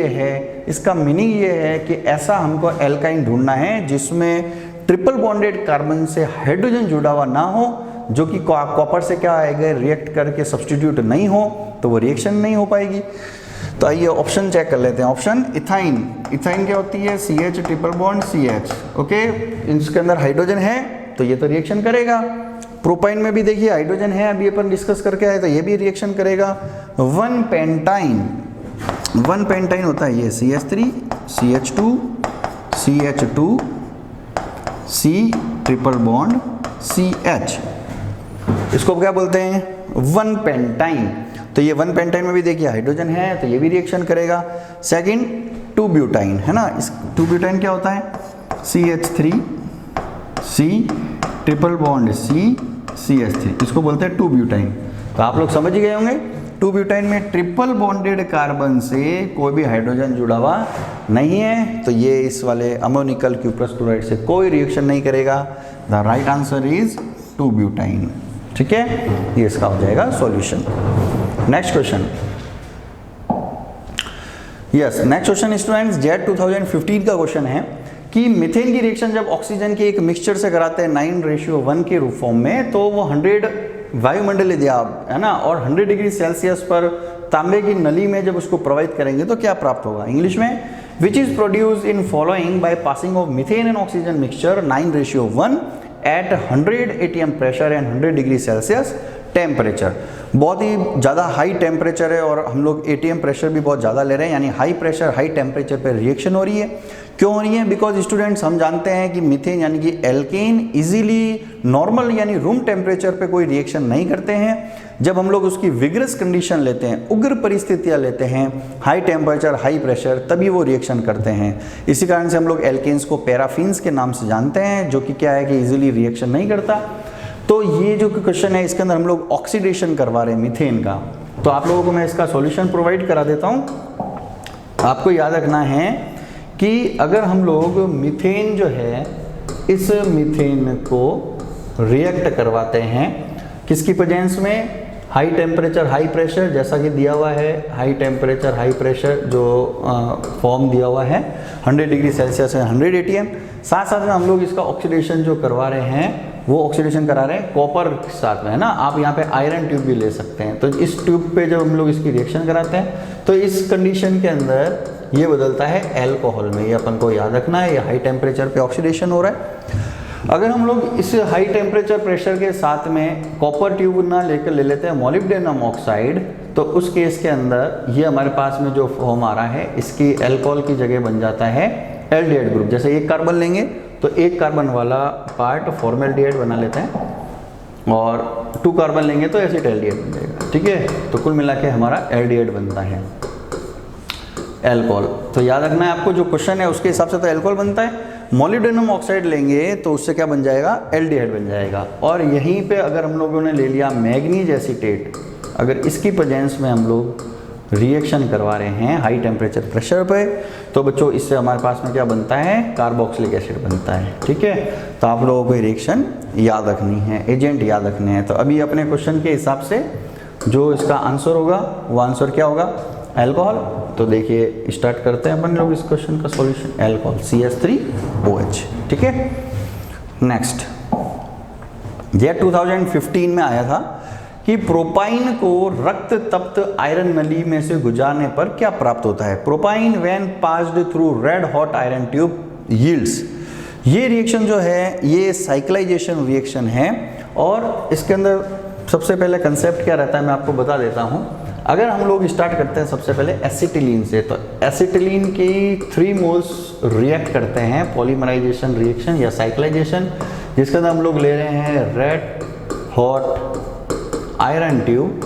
ये है कि ऐसा हमको एल्काइन ढूंढना है जिसमें ट्रिपल बॉन्डेड कार्बन से हाइड्रोजन जुड़ा हुआ ना हो, जो कि कॉपर से क्या आएगा रिएक्ट करके सब्स्टिट्यूट नहीं हो, तो वो रिएक्शन नहीं हो पाएगी। तो आइए ऑप्शन चेक कर लेते हैं। ऑप्शन इथाइन, इथाइन क्या होती है, CH triple bond CH, okay, इसके अंदर हाइड्रोजन है तो ये तो रिएक्शन करेगा। प्रोपाइन में भी देखिए हाइड्रोजन है, अभी अपन डिस्कस करके आए तो ये भी रिएक्शन करेगा। 1 पेंटाइन, 1 पेंटाइन होता है ये CH3 CH2 CH2 C triple bond CH, इसको क्या बोलते हैं, 1 पेंटाइन। तो ये 1 पेंटाइन में भी देखिए हाइड्रोजन है तो ये भी रिएक्शन करेगा। सेकंड 2 ब्यूटाइन है ना, इस 2 ब्यूटाइन क्या होता है, CH3 C triple bond C CH3, इसको बोलते हैं 2 ब्यूटाइन। तो आप लोग समझ गए होंगे 2 ब्यूटाइन में ट्रिपल बॉन्डेड कार्बन से कोई भी हाइड्रोजन जुड़ा हुआ नहीं है, तो ये इस वाले अमोनिकल क्यूप्रस क्लोराइड से कोई रिएक्शन नहीं करेगा। The right answer is 2 butyne, ठीक है, ये इसका हो जाएगा solution. Next question, yes next question students jet 2015 का क्वेश्चन है कि मीथेन की रिएक्शन जब ऑक्सीजन के एक मिक्सचर से कराते हैं 9:1 के रूप फॉर्म में, तो वो 100 वायुमंडलीय दाब है ना और 100 डिग्री सेल्सियस पर तांबे की नली में जब उसको प्रवाहित करेंगे तो क्या प्राप्त होगा। इंग्लिश में, which is produced in following by passing of methane and oxygen mixture 9:1 at 100 ATM pressure and 100 degree Celsius temperature. बहुत ही ज़्यादा हाई टेम्परेचर है और हम लोग ATM प्रेशर भी बहुत ज़्यादा ले रहे हैं, यानी हाई प्रेशर हाई टेम्परेचर पर रिएक्शन हो रही है। क्यों हो रही है, बिकॉज स्टूडेंट्स हम जानते हैं कि मीथेन यानी कि एल्केन इजीली नॉर्मल यानी रूम टेम्परेचर पे कोई रिएक्शन नहीं करते हैं। जब हम लोग उसकी विग्रस कंडीशन लेते हैं, उग्र परिस्थितियां लेते हैं, हाई टेम्परेचर हाई प्रेशर, तभी वो रिएक्शन करते हैं। इसी कारण से हम लोग एल्केन्स को पैराफिन्स के नाम से जानते हैं, जो कि क्या है कि इजीली रिएक्शन नहीं करता। तो ये जो क्वेश्चन है इसके अंदर हम लोग ऑक्सीडेशन करवा रहे हैं मीथेन का, तो आप लोगों को मैं इसका सॉल्यूशन प्रोवाइड करा देता हूँ। आपको याद रखना है कि अगर हम लोग मीथेन जो है इस मीथेन को रिएक्ट करवाते हैं किसकी प्रेजेंस में, हाई टेम्परेचर हाई प्रेशर, जैसा कि दिया हुआ है हाई टेम्परेचर हाई प्रेशर जो फॉर्म दिया हुआ है 100 डिग्री सेल्सियस है 100 ATM। साथ साथ में हम लोग इसका ऑक्सीडेशन जो करवा रहे हैं वो ऑक्सीडेशन करा रहे हैं कॉपर के साथ में है ना। आप यहाँ पे आयरन ट्यूब भी ले सकते हैं। तो इस ट्यूब पे जब हम लोग इसकी रिएक्शन कराते हैं तो इस कंडीशन के अंदर ये बदलता है अल्कोहल में, ये अपन को याद रखना है। ये हाई टेम्परेचर पे ऑक्सीडेशन हो रहा है। अगर हम लोग इस हाई टेम्परेचर प्रेशर के साथ में कॉपर ट्यूब ना लेकर ले लेते हैं मोलिब्डेनम ऑक्साइड, तो उस केस के अंदर ये हमारे पास में जो फॉर्म आ रहा है इसकी अल्कोहल की जगह बन जाता है एल्डिहाइड ग्रुप। जैसे एक कार्बन लेंगे तो एक कार्बन वाला पार्ट फॉर्मेल्डिहाइड बना लेते हैं और 2 कार्बन लेंगे तो एसिटाल्डिहाइड बन जाएगा, ठीक है। तो कुल मिला के हमारा एल्डिहाइड बनता है अल्कोहल। तो याद रखना है आपको, जो क्वेश्चन है उसके हिसाब से तो अल्कोहल बनता है। मोलिब्डेनम ऑक्साइड लेंगे तो उससे क्या बन जाएगा, एल्डिहाइड बन जाएगा। और यहीं पे अगर हम लोगों ने ले लिया मैग्नीज एसीटेट, अगर इसकी प्रेजेंस में हम लोग रिएक्शन करवा रहे हैं हाई टेम्परेचर प्रेशर पे, तो बच्चों इससे हमारे पास में क्या बनता है, कार्बोक्सिलिक एसिड बनता है, ठीक है। तो आप लोगों को रिएक्शन याद रखनी है, एजेंट याद रखने हैं। तो अभी अपने क्वेश्चन के हिसाब से जो इसका आंसर होगा वो आंसर क्या होगा, अल्कोहल। तो देखिए स्टार्ट करते हैं अपन लोग इस क्वेश्चन का सॉल्यूशन, अल्कोहल CH3OH, ठीक है। नेक्स्ट, ये 2015 में आया था कि प्रोपाइन को रक्त तप्त आयरन नली में से गुजारने पर क्या प्राप्त होता है। Propyne when passed through red hot iron tube yields. ये रिएक्शन जो है ये साइक्लाइजेशन रिएक्शन है और इसके अंदर सबसे पहले कंसेप्ट क्या रहता है मैं आपको बता देता हूँ। अगर हम लोग स्टार्ट करते हैं सबसे पहले एसिटिलीन से, तो एसिटिलीन की 3 मोल्स रिएक्ट करते हैं पॉलीमराइजेशन रिएक्शन या साइक्लाइजेशन, जिसके अंदर हम लोग ले रहे हैं रेड हॉट आयरन ट्यूब।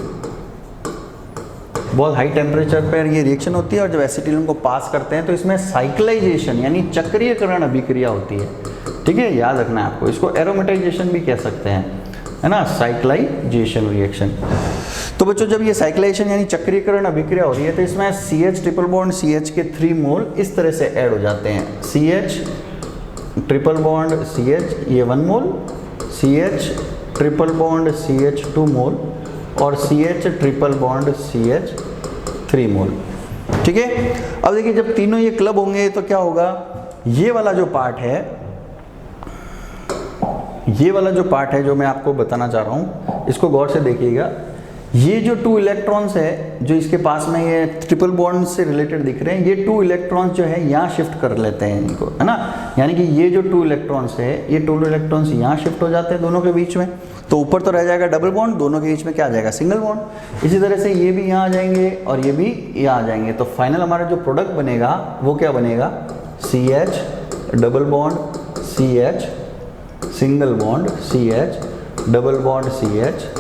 बहुत हाई टेम्परेचर पर ये रिएक्शन होती है और जब एसिटिलीन को पास करते हैं तो इसमें साइक्लाइजेशन यानी चक्रीयकरण अभिक्रिया होती है, ठीक है, याद रखना है आपको। इसको एरोमेटाइजेशन भी कह सकते हैं, है ना, साइक्लाइजेशन रिएक्शन। तो बच्चों जब ये साइक्लाइजेशन यानी चक्रीकरण अभिक्रिया हो रही है तो इसमें CH ट्रिपल बॉन्ड CH के 3 मोल इस तरह से ऐड हो जाते हैं। CH ट्रिपल बॉन्ड CH ये 1 मोल, CH ट्रिपल बॉन्ड CH 2 मोल और CH ट्रिपल बॉन्ड CH 3 मोल, ठीक है। अब देखिए जब तीनों ये क्लब होंगे तो क्या होगा, ये वाला जो पार्ट है, ये वाला जो पार्ट है जो मैं आपको बताना चाह रहा हूँ, इसको गौर से देखिएगा। ये जो 2 इलेक्ट्रॉन्स है जो इसके पास में ये ट्रिपल बॉन्ड से रिलेटेड दिख रहे हैं, ये 2 इलेक्ट्रॉन्स जो है यहाँ शिफ्ट कर लेते हैं इनको, है ना। यानी कि ये जो 2 इलेक्ट्रॉन्स है, ये 2 इलेक्ट्रॉन्स यहाँ शिफ्ट हो जाते हैं दोनों के बीच में, तो ऊपर तो रह जाएगा डबल बॉन्ड, दोनों के बीच में क्या आ जाएगा, सिंगल बॉन्ड। इसी तरह से ये भी यहाँ आ जाएंगे और ये भी यहाँ आ जाएंगे, तो फाइनल हमारा जो प्रोडक्ट बनेगा वो क्या बनेगा, CH double bond CH, single bond CH, double bond CH,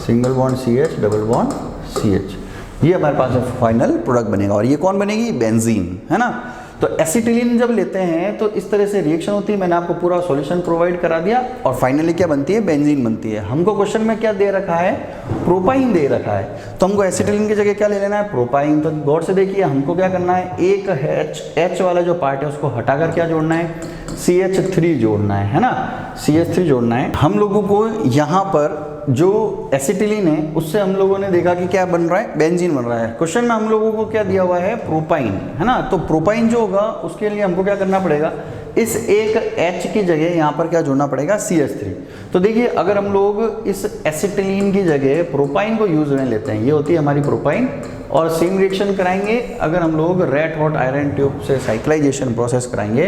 single bond CH, double bond CH। ये हमारे पास फाइनल प्रोडक्ट बनेगा। और ये कौन बनेगी, बेंजीन, है ना। तो एसिटिलीन जब लेते हैं तो इस तरह से रिएक्शन होती है, मैंने आपको पूरा सॉल्यूशन प्रोवाइड करा दिया और फाइनली क्या बनती है, बेंजीन बनती है। हमको क्वेश्चन में क्या दे रखा है, प्रोपाइन दे रखा है, तो हमको एसिटिलीन की जगह क्या ले लेना है, प्रोपाइन। तो गौर से देखिए हमको क्या करना है, एक H वाला जो पार्ट है उसको हटाकर क्या जोड़ना है, CH3 जोड़ना है ना, CH3 जोड़ना है। हम लोगों को यहाँ पर जो एसिटिलीन है उससे हम लोगों ने देखा कि क्या बन रहा है, बेंजीन बन रहा है। क्वेश्चन में हम लोगों को क्या दिया हुआ है, प्रोपाइन, है ना। तो प्रोपाइन जो होगा उसके लिए हमको क्या करना पड़ेगा, इस एक H की जगह यहाँ पर क्या जोड़ना पड़ेगा, CH3। तो देखिए अगर हम लोग इस एसिटिलीन की जगह प्रोपाइन को यूज में लेते हैं, ये होती है हमारी प्रोपाइन, और सेम रिएक्शन कराएंगे अगर हम लोग रेड हॉट आयरन ट्यूब से साइक्लाइजेशन प्रोसेस कराएंगे,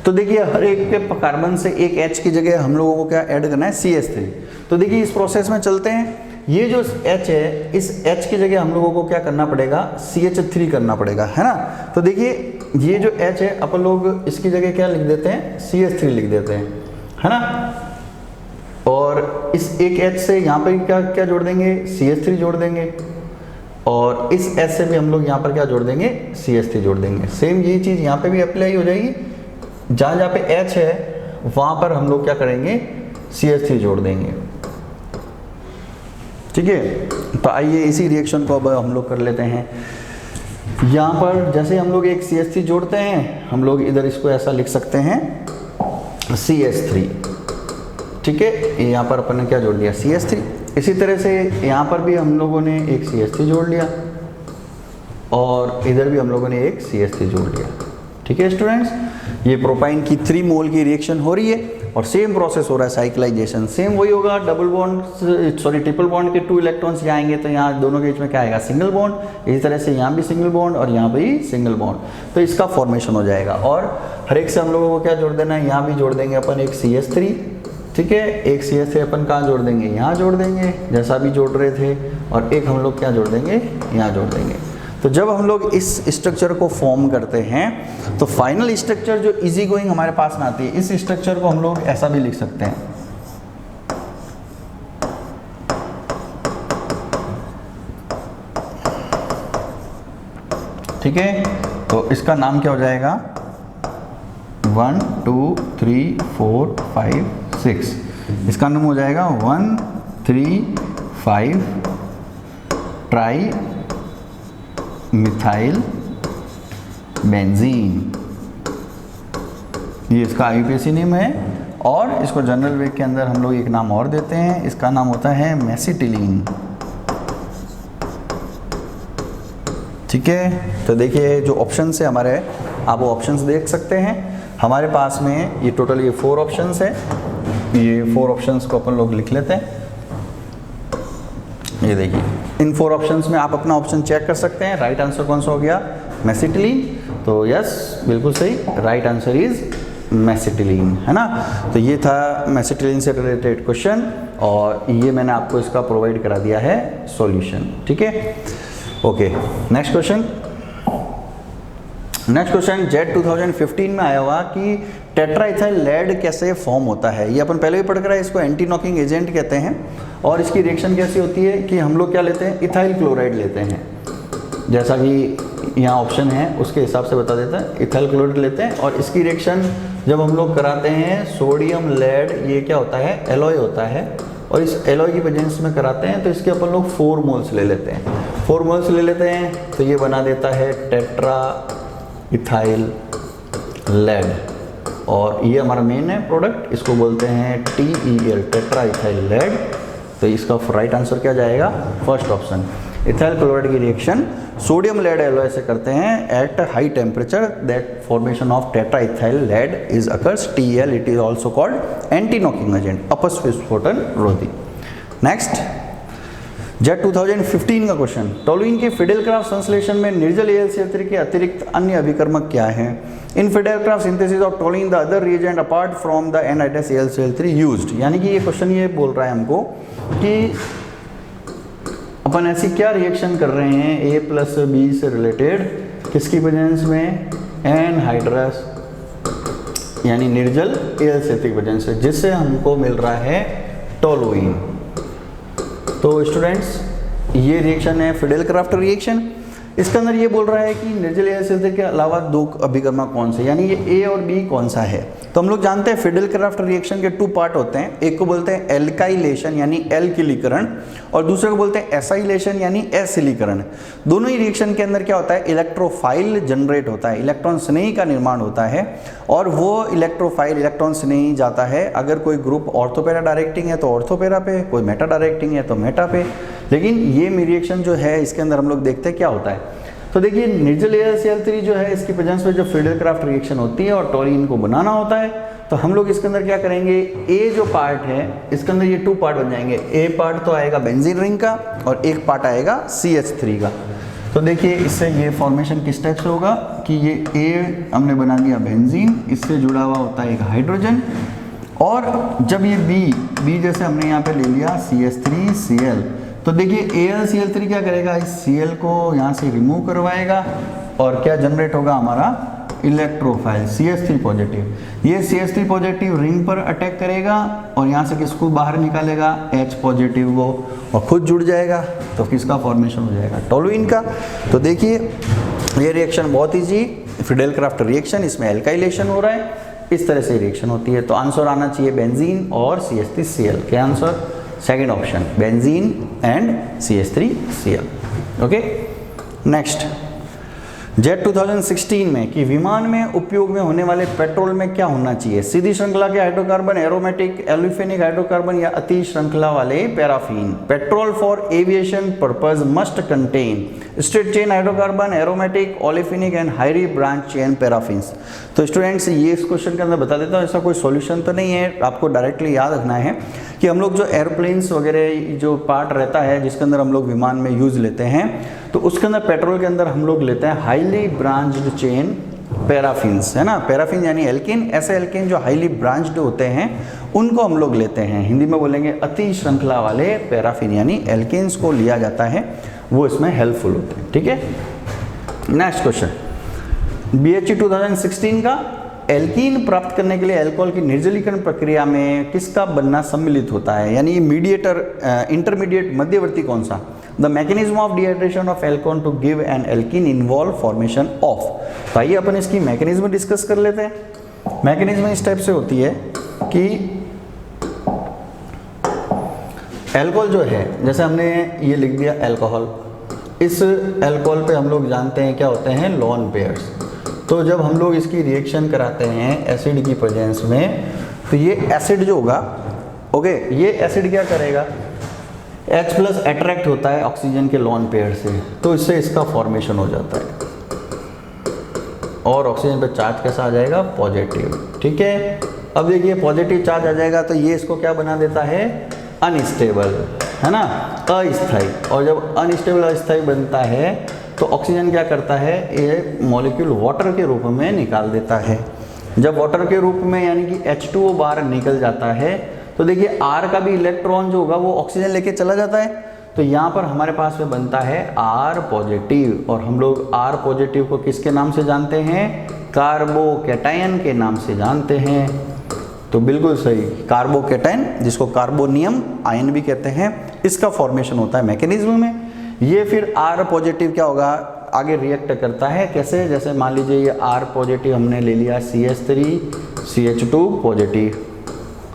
तो देखिए हर एक के कार्बन से एक H की जगह हम लोगों को क्या ऐड करना है, CH3। तो देखिए इस प्रोसेस में चलते हैं, ये जो H है, इस H की जगह हम लोगों को क्या करना पड़ेगा, CH3 करना पड़ेगा, है ना। तो देखिए ये जो H है अपन लोग इसकी जगह क्या लिख देते हैं, CH3 लिख देते हैं, है ना। और इस एक H से यहाँ पर क्या क्या जोड़ देंगे, CH3 जोड़ देंगे, और इस H से भी हम लोग यहाँ पर क्या जोड़ देंगे, CH3 जोड़ देंगे। सेम यही चीज़ यहाँ पे भी अप्लाई हो जाएगी, जहाँ जहाँ पे H है वहाँ पर हम लोग क्या करेंगे, CH3 जोड़ देंगे, ठीक है। तो आइए इसी रिएक्शन को अब हम लोग कर लेते हैं। यहाँ पर जैसे हम लोग एक CH3 जोड़ते हैं, हम लोग इधर इसको ऐसा लिख सकते हैं CH3, ठीक है। यहाँ पर अपन ने क्या जोड़ दिया, CH3। इसी तरह से यहाँ पर भी हम लोगों ने एक CH3 जोड़ लिया और इधर भी हम लोगों ने एक CH3 जोड़ लिया, ठीक है स्टूडेंट्स। ये प्रोपाइन की 3 मोल की रिएक्शन हो रही है और सेम प्रोसेस हो रहा है साइक्लाइजेशन, सेम वही होगा। डबल बॉन्ड ट्रिपल बॉन्ड के 2 इलेक्ट्रॉन्स यहाँ आएंगे तो यहाँ दोनों के बीच में क्या आएगा, सिंगल बॉन्ड। इसी तरह से यहाँ भी सिंगल बॉन्ड और यहाँ भी सिंगल बॉन्ड, तो इसका फॉर्मेशन हो जाएगा। और हर एक से हम लोगों को क्या जोड़ देना है, यहाँ भी जोड़ देंगे अपन एक CH3, ठीक है। एक CH3 अपन कहाँ जोड़ देंगे, यहाँ जोड़ देंगे जैसा भी जोड़ रहे थे, और एक हम लोग क्या जोड़ देंगे, यहाँ जोड़ देंगे। तो जब हम लोग इस स्ट्रक्चर को फॉर्म करते हैं तो फाइनल स्ट्रक्चर जो इजी गोइंग हमारे पास में आती है, इस स्ट्रक्चर को हम लोग ऐसा भी लिख सकते हैं, ठीक है। तो इसका नाम क्या हो जाएगा, 1 2 3 4 5 6, इसका नाम हो जाएगा 1 3 5 ट्राई मिथाइल बेंजीन, ये इसका IUPAC नेम है। और इसको जनरल वे के अंदर हम लोग एक नाम और देते हैं, इसका नाम होता है मेसिटिलीन, ठीक है। तो देखिए जो ऑप्शन है हमारे, आप वो ऑप्शंस देख सकते हैं हमारे पास में। ये टोटल ये 4 ऑप्शंस है, ये 4 ऑप्शंस को अपन लोग लिख लेते हैं। ये देखिए इन 4 ऑप्शंस में आप अपना ऑप्शन चेक कर सकते हैं। राइट आंसर कौन सा हो गया, मेसिटिलीन। तो यस बिल्कुल सही, राइट आंसर इज मेसिटिलीन, है ना। तो ये था मेसिटिलीन से रिलेटेड क्वेश्चन और ये मैंने आपको इसका प्रोवाइड करा दिया है सॉल्यूशन, ठीक है। Okay next question. Next question jet 2015 में आया हुआ कि टेट्राइथाइल लेड कैसे फॉर्म होता है। ये अपन पहले भी पढ़ कर आए, इसको एंटी नॉकिंग एजेंट कहते हैं। और इसकी रिएक्शन कैसी होती है कि हम लोग क्या लेते हैं, इथाइल क्लोराइड लेते हैं, जैसा कि यहाँ ऑप्शन है उसके हिसाब से बता देता है। इथाइल क्लोराइड लेते हैं और इसकी रिएक्शन जब हम लोग कराते हैं सोडियम लेड, ये क्या होता है, एलॉय होता है, और इस एलॉय की प्रेजेंस में कराते हैं तो इसके अपन लोग 4 मोल्स ले लेते हैं। 4 मोल्स ले लेते हैं तो ये बना देता है टेट्रा इथाइल लेड, और ये हमारा मेन है प्रोडक्ट, इसको बोलते हैं TEL, टेट्रा इथाइल लेड। तो इसका राइट आंसर क्या जाएगा, फर्स्ट ऑप्शन। इथाइल क्लोराइड की रिएक्शन सोडियम लेड एलॉय से करते हैं at high temperature, that formation of tetra ethyl lead is occurs TEL, it is also called anti knocking agent, अपस्फोटन रोधी। नेक्स्ट जेट 2015 का question, toluene के फिडेलक्राफ्ट संश्लेषण में निर्जल AlCl3 के अतिरिक्त अन्य अभिकर्मक क्या है? In Friedel Crafts synthesis of toluene the other reagent apart from the anhydrous AlCl3 used. यानी कि ये क्वेश्चन ये बोल रहा है हमको कि अपन ऐसी क्या रिएक्शन कर रहे हैं A प्लस B से रिलेटेड, किसकी प्रेजेंस में? एनहाइड्रस यानी निर्जल AlCl3 की वजह से, जिससे हमको मिल रहा है टोलुइन। तो स्टूडेंट्स ये रिएक्शन है फिडेलक्राफ्ट रिएक्शन। इसके अंदर ये बोल रहा है कि निर्जल AlCl3 के अलावा दो अभिकर्मक कौन से, यानी ये A और B कौन सा है? तो हम लोग जानते हैं फिडेलक्राफ्ट रिएक्शन के 2 पार्ट होते हैं। एक को बोलते हैं एल्काइलेशन यानी एल्किलीकरण, और दूसरे को बोलते हैं एसाइलेशन यानी एसिलीकरण। दोनों ही रिएक्शन के अंदर क्या होता है? इलेक्ट्रोफाइल जनरेट होता है, इलेक्ट्रॉन स्नेही का निर्माण होता है, और वो इलेक्ट्रोफाइल इलेक्ट्रॉन स्नेही जाता है। अगर कोई ग्रुप ऑर्थोपैरा डायरेक्टिंग है तो ऑर्थोपैरा पे, कोई मेटा डायरेक्टिंग है तो मेटा पे। लेकिन ये रिएक्शन जो है इसके अंदर हम लोग देखते हैं क्या होता है। तो देखिए निर्जल AlCl3 जो है इसकी प्रेजेंस में जो फिडेलक्राफ्ट रिएक्शन होती है और टोलुइन को बनाना होता है, तो हम लोग इसके अंदर क्या करेंगे? A जो पार्ट है इसके अंदर ये 2 पार्ट बन जाएंगे। A पार्ट तो आएगा बेंजीन रिंग का और एक पार्ट आएगा CH3 का। तो देखिए इससे ये फॉर्मेशन किस टाइप से होगा कि ये A हमने बना दिया बेंजीन, इससे जुड़ा हुआ होता है एक हाइड्रोजन, और जब ये B जैसे हमने यहाँ पे ले लिया CH3Cl, तो देखिए AlCl3 क्या करेगा? इस Cl को यहाँ से रिमूव करवाएगा और क्या जनरेट होगा हमारा? Electrophile CH3 positive. ये CH3 पॉजिटिव रिंग पर अटैक करेगा और यहाँ से किसको बाहर निकालेगा? H पॉजिटिव को, और खुद जुड़ जाएगा। तो किसका फॉर्मेशन हो जाएगा? टोलुइन का। तो देखिए ये रिएक्शन बहुत ईजी फिडेलक्राफ्ट रिएक्शन, इसमें एल्काइलेशन हो रहा है, इस तरह से रिएक्शन होती है। तो आंसर आना चाहिए बेंजीन और CH3Cl। क्या answer? Second option benzene and CH3Cl। Okay, next jet 2016 में कि विमान में उपयोग में होने वाले पेट्रोल में क्या होना चाहिए? सीधी श्रृंखला के हाइड्रोकार्बन, एरोमेटिक, एल्यूफेनिक हाइड्रोकार्बन या अति श्रृंखला वाले paraffin. Petrol for aviation purpose must contain straight chain hydrocarbon, aromatic, olefinic and highly branch chain paraffins. तो स्टूडेंट्स ये इस क्वेश्चन के अंदर बता देता हूँ, ऐसा कोई सॉल्यूशन तो नहीं है, आपको डायरेक्टली याद रखना है कि हम लोग जो एयरप्लेन्स वगैरह जो पार्ट रहता है जिसके अंदर हम लोग विमान में यूज़ लेते हैं, तो उसके अंदर पेट्रोल के अंदर हम लोग लेते हैं हाईली ब्रांच्ड चेन पैराफिन्स, है ना। पैराफिन यानी एल्किन, ऐसे एल्किन जो हाईली ब्रांच्ड होते हैं उनको हम लोग लेते हैं। हिंदी में बोलेंगे अति श्रृंखला वाले पैराफिन यानी एल्किन्स को लिया जाता है, वो इसमें हेल्पफुल होते हैं। ठीक है, नेक्स्ट क्वेश्चन BHE 2016 का, एल्कीन प्राप्त करने के लिए अल्कोहल की निर्जलीकरण प्रक्रिया में किसका बनना सम्मिलित होता है? यानी मीडिएटर इंटरमीडिएट मध्यवर्ती कौन सा? The mechanism of dehydration of alcohol to give an alkene involve formation of. तो आइए अपन इसकी मैकेनिज्म डिस्कस कर लेते हैं। मैकेनिज्म इस टाइप से होती है कि एल्कोहल जो है, जैसे हमने ये लिख दिया एल्कोहल, इस एल्कोहल पे हम लोग जानते हैं क्या होते हैं? Lone pairs. तो जब हम लोग इसकी रिएक्शन कराते हैं एसिड की प्रेजेंस में, तो ये एसिड जो होगा, ओके, ये एसिड क्या करेगा? H प्लस अट्रैक्ट होता है ऑक्सीजन के लोन पेयर से, तो इससे इसका फॉर्मेशन हो जाता है और ऑक्सीजन पे चार्ज कैसा आ जाएगा? पॉजिटिव। ठीक है, अब देखिए पॉजिटिव चार्ज आ जाएगा तो ये इसको क्या बना देता है? अनस्टेबल, है ना, अस्थायी। और जब अनस्टेबल अस्थायी बनता है तो ऑक्सीजन क्या करता है? ये मॉलिक्यूल वाटर के रूप में निकाल देता है। जब वाटर के रूप में यानी कि H2O बाहर निकल जाता है, तो देखिए R का भी इलेक्ट्रॉन जो होगा वो ऑक्सीजन लेके चला जाता है, तो यहाँ पर हमारे पास में बनता है R पॉजिटिव। और हम लोग R पॉजिटिव को किसके नाम से जानते हैं? कार्बोकैटायन के नाम से जानते हैं। तो बिल्कुल सही, कार्बोकैटायन, जिसको कार्बोनियम आयन भी कहते हैं, इसका फॉर्मेशन होता है मैकेनिज्म में। ये फिर R पॉजिटिव क्या होगा? आगे रिएक्ट करता है कैसे? जैसे मान लीजिए ये R पॉजिटिव हमने ले लिया CH3CH2 पॉजिटिव,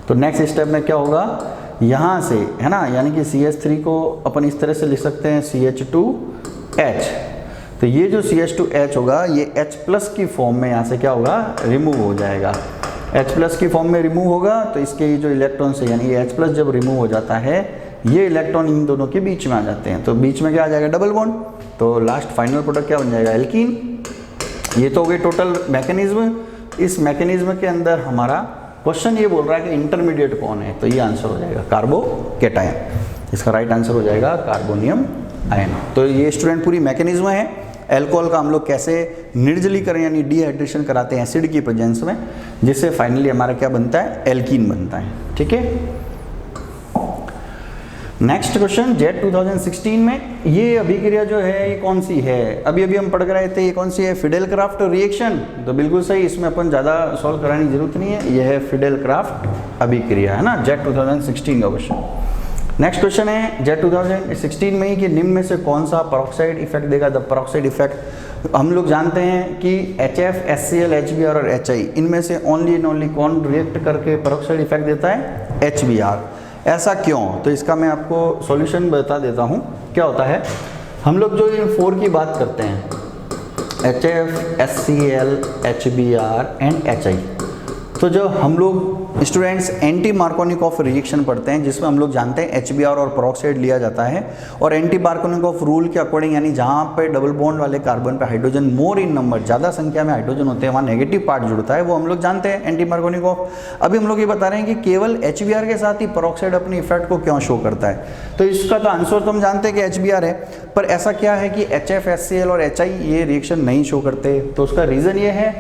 तो नेक्स्ट स्टेप में क्या होगा? यहाँ से, है ना, यानी कि CH3 को अपन इस तरह से लिख सकते हैं CH2H। तो ये जो CH2H होगा ये H प्लस की फॉर्म में यहाँ से क्या होगा? रिमूव हो जाएगा। H प्लस की फॉर्म में रिमूव होगा तो इसके जो इलेक्ट्रॉन से, यानी ये H प्लस जब रिमूव हो जाता है, ये इलेक्ट्रॉन इन दोनों के बीच में आ जाते हैं, तो बीच में क्या आ जाएगा? Double bond. तो लास्ट फाइनल प्रोडक्ट क्या बन जाएगा? एल्कीन। ये तो हो गई टोटल मैकेनिज्म। इस मैकेनिज्म के अंदर हमारा क्वेश्चन ये बोल रहा है कि इंटरमीडिएट कौन है, तो ये आंसर हो जाएगा कार्बोकैटायन। इसका राइट आंसर हो जाएगा कार्बोनियम आयन। तो ये स्टूडेंट पूरी मैकेनिज्म है एल्कोहल का हम लोग कैसे निर्जलीकरण यानी डिहाइड्रेशन कराते हैं एसिड की प्रेजेंस में, जिससे फाइनली हमारा क्या बनता है, एल्कीन बनता है। ठीक है, नेक्स्ट क्वेश्चन जेट 2016 में ये अभिक्रिया जो है ये कौन सी है, अभी हम पढ़ कर रहे थे, ये कौन सी है, फिडेल क्राफ्ट रिएक्शन। तो बिल्कुल सही, इसमें अपन ज़्यादा सॉल्व कराने की जरूरत नहीं है, ये है फिडेल क्राफ्ट अभिक्रिया, है ना, जेट 2016 का क्वेश्चन। नेक्स्ट क्वेश्चन है जेट 2016 में ही कि निम्न में से कौन सा पेरोक्साइड इफेक्ट देगा। द पेरोक्साइड इफेक्ट हम लोग जानते हैं कि HF, HCl, HBr और HI इनमें से ओनली एंड ओनली कौन रिएक्ट करके पेरोक्साइड इफेक्ट देता है, HBr। ऐसा क्यों, तो इसका मैं आपको सॉल्यूशन बता देता हूँ। क्या होता है, हम लोग जो इन 4 की बात करते हैं HF, HCl, HBr and HI, तो जो हम लोग स्टूडेंट्स एंटी मार्कोनिकॉफ रिएक्शन पढ़ते हैं जिसमें हम लोग जानते हैं HBr और पेरोक्साइड लिया जाता है, और एंटी मार्कोनिकॉफ रूल के अकॉर्डिंग यानी जहाँ पे डबल बॉन्ड वाले कार्बन पे हाइड्रोजन मोर इन नंबर, ज़्यादा संख्या में हाइड्रोजन होते हैं, वहाँ नेगेटिव पार्ट जुड़ता है, वो हम लोग जानते हैं एंटी मार्कोनिकॉफ। अभी हम लोग ये बता रहे हैं कि केवल HBr के साथ ही पेरोक्साइड अपनी इफेक्ट को क्यों शो करता है। तो इसका तो आंसर तो हम जानते हैं कि HBr है, पर ऐसा क्या है कि HF, HCl और HI ये रिएक्शन नहीं शो करते। तो उसका रीज़न ये है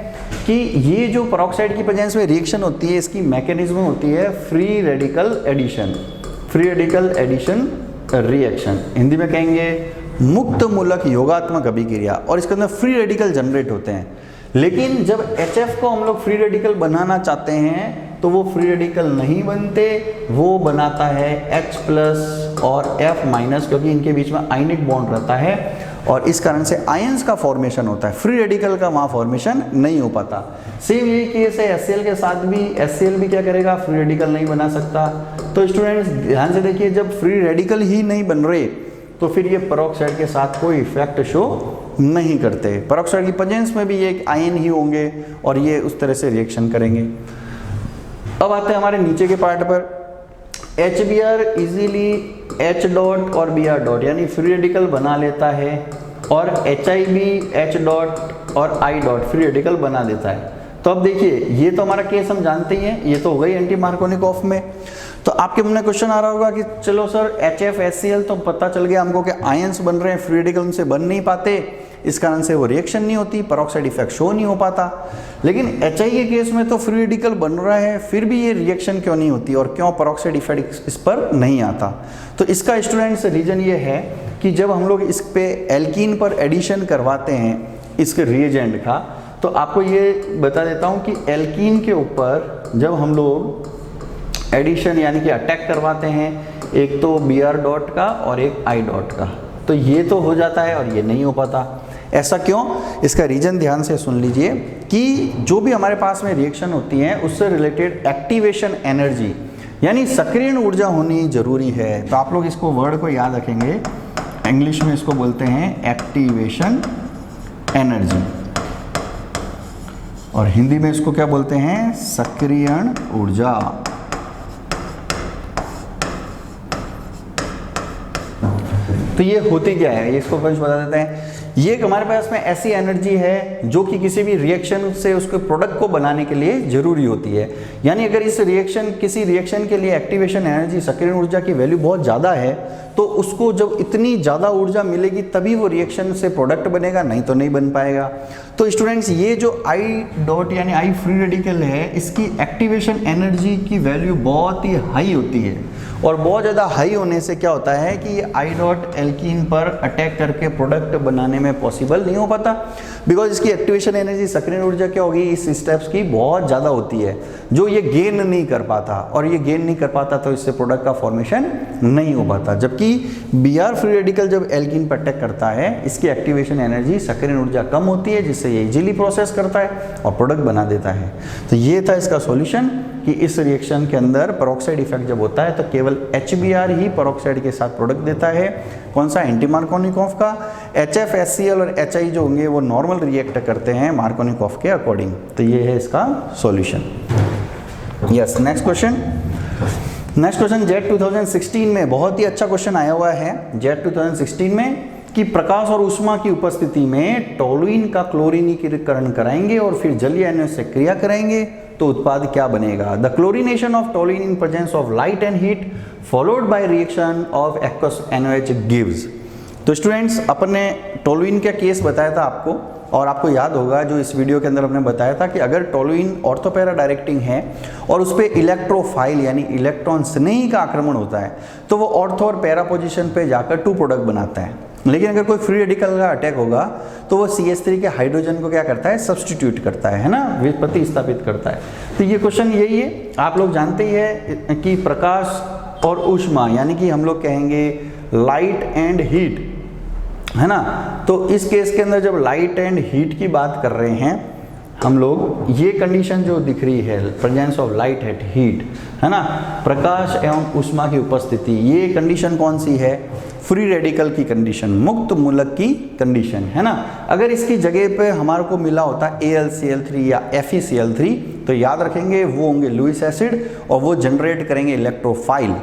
कि ये जो पेरोक्साइड की प्रेजेंस में रिएक्शन होती है, इसकी मैकेनिज्म होती है free radical addition, free radical addition reaction, Hindi में कहेंगे मुक्त मूलक योगात्मक अभिक्रिया, और इसके अंदर फ्री रेडिकल जनरेट होते हैं। लेकिन जब HF को हम लोग फ्री रेडिकल बनाना चाहते हैं तो वो फ्री रेडिकल नहीं बनते, वो बनाता है H+ और F-, क्योंकि इनके बीच में आयनिक बॉन्ड रहता है और इस कारण से आयंस का फॉर्मेशन होता है, फ्री रेडिकल का वहाँ फॉर्मेशन नहीं हो पाता। सेम यही केस है HCl के साथ भी, HCl भी क्या करेगा, फ्री रेडिकल नहीं बना सकता। तो स्टूडेंट्स ध्यान से देखिए, जब फ्री रेडिकल ही नहीं बन रहे तो फिर ये पेरोक्साइड के साथ कोई इफेक्ट शो नहीं करते। पेरोक्साइड की प्रेजेंस में भी ये एक आयन ही होंगे और ये उस तरह से रिएक्शन करेंगे। अब आते हैं हमारे नीचे के पार्ट पर। HBr इजीली H डॉट और Br डॉट यानी फ्री रेडिकल बना लेता है, और HI भी H डॉट और I डॉट फ्री रेडिकल बना देता है। तो अब देखिए, ये तो हमारा केस हम जानते ही हैं, ये तो हो गई एंटी मार्कोनिकॉफ में। तो आपके मन में क्वेश्चन आ रहा होगा कि चलो सर HF, HCl तो पता चल गया हमको कि आयंस बन रहे हैं, फ्री रेडिकल उनसे बन नहीं पाते, इस कारण से वो रिएक्शन नहीं होती, पेरोक्साइड इफेक्ट शो नहीं हो पाता। लेकिन HI के केस में तो फ्री रेडिकल बन रहा है, फिर भी ये रिएक्शन क्यों नहीं होती और क्यों पेरोक्साइड इफेक्ट इस पर नहीं आता। तो इसका स्टूडेंट्स रीजन ये है कि जब हम लोग इस पे एल्कीन पर एडिशन करवाते हैं इसके रिएजेंट का, तो आपको ये बता देता हूँ कि एल्कीन के ऊपर जब हम लोग एडिशन यानी कि अटैक करवाते हैं, एक तो Br डॉट का और एक I डॉट का, तो ये तो हो जाता है और ये नहीं हो पाता। ऐसा क्यों, इसका रीजन ध्यान से सुन लीजिए कि जो भी हमारे पास में रिएक्शन होती है उससे रिलेटेड एक्टिवेशन एनर्जी यानी सक्रियण ऊर्जा होनी जरूरी है। तो आप लोग इसको वर्ड को याद रखेंगे, इंग्लिश में इसको बोलते हैं एक्टिवेशन एनर्जी, और हिंदी में इसको क्या बोलते हैं, सक्रियण ऊर्जा। तो ये होती क्या है, ये इसको कुछ बता देते हैं। ये हमारे पास में ऐसी एनर्जी है जो कि किसी भी रिएक्शन से उसके प्रोडक्ट को बनाने के लिए जरूरी होती है। यानी अगर इस रिएक्शन किसी रिएक्शन के लिए एक्टिवेशन एनर्जी सक्रियण ऊर्जा की वैल्यू बहुत ज़्यादा है, तो उसको जब इतनी ज़्यादा ऊर्जा मिलेगी तभी वो रिएक्शन से प्रोडक्ट बनेगा, नहीं तो नहीं बन पाएगा। तो स्टूडेंट्स ये जो I डॉट यानी I फ्री रेडिकल है, इसकी एक्टिवेशन एनर्जी की वैल्यू बहुत ही हाई होती है, और बहुत ज़्यादा हाई होने से क्या होता है कि ये I डॉट एल्कीन पर अटैक करके प्रोडक्ट बनाने में पॉसिबल नहीं हो पाता, बिकॉज इसकी एक्टिवेशन एनर्जी सक्रियण ऊर्जा क्या होगी, इस स्टेप्स की बहुत ज़्यादा होती है, जो ये गेन नहीं कर पाता, और ये गेन नहीं कर पाता तो इससे प्रोडक्ट का फॉर्मेशन नहीं हो पाता। जबकि Br फ्री रेडिकल जब एल्कीन पर अटैक करता है, इसकी एक्टिवेशन एनर्जी सक्रियण ऊर्जा कम होती है, जिससे ये इजीली प्रोसेस करता है और प्रोडक्ट बना देता है। तो ये था इसका सॉल्यूशन कि इस रिएक्शन के अंदर पेरोक्साइड इफेक्ट जब होता है तो केवल HBr ही पेरोक्साइड के साथ प्रोडक्ट देता है। कौन सा, एंटी मार्कोनिकॉफ का। HF, HCl और HI जो होंगे वो नॉर्मल रिएक्ट करते हैं मार्कोनिकॉफ के अकॉर्डिंग। तो ये है इसका solution. Yes, next question. Next question jet 2016 में बहुत ही अच्छा क्वेश्चन आया हुआ है जेट 2016 में कि प्रकाश और ऊष्मा की उपस्थिति में टोलुइन का क्लोरीनीकरण कराएंगे और फिर जलीय आयनों से क्रिया कराएंगे तो उत्पाद क्या बनेगा। The chlorination of toluene in presence of light and heat followed by reaction of aqueous NaOH gives. तो स्टूडेंट्स, अपन ने टोलुइन का केस बताया था आपको, और आपको याद होगा जो इस वीडियो के अंदर हमने बताया था कि अगर टोलुइन ऑर्थोपैरा डायरेक्टिंग है और उस पर इलेक्ट्रोफाइल यानी इलेक्ट्रॉन स्नेही का आक्रमण होता है तो वो ऑर्थो और पैरा पोजीशन पे जाकर 2 प्रोडक्ट बनाता है। लेकिन अगर कोई फ्री रेडिकल का अटैक होगा तो वो CH3 के हाइड्रोजन को क्या करता है, सब्सटीट्यूट करता है ना, प्रतिस्थापित करता है। तो ये क्वेश्चन यही है, आप लोग जानते ही है कि प्रकाश और ऊष्मा यानी कि हम लोग कहेंगे लाइट एंड हीट, है ना। तो इस केस के अंदर जब लाइट एंड हीट की बात कर रहे हैं हम लोग, ये कंडीशन जो दिख रही है presence of light and heat, है ना, प्रकाश एवं ऊष्मा की उपस्थिति, ये कंडीशन कौन सी है, फ्री रेडिकल की कंडीशन, मुक्त मूलक की कंडीशन, है ना। अगर इसकी जगह पे हमारे को मिला होता AlCl3 या FeCl3 तो याद रखेंगे वो होंगे लुईस एसिड और वो जनरेट करेंगे इलेक्ट्रोफाइल,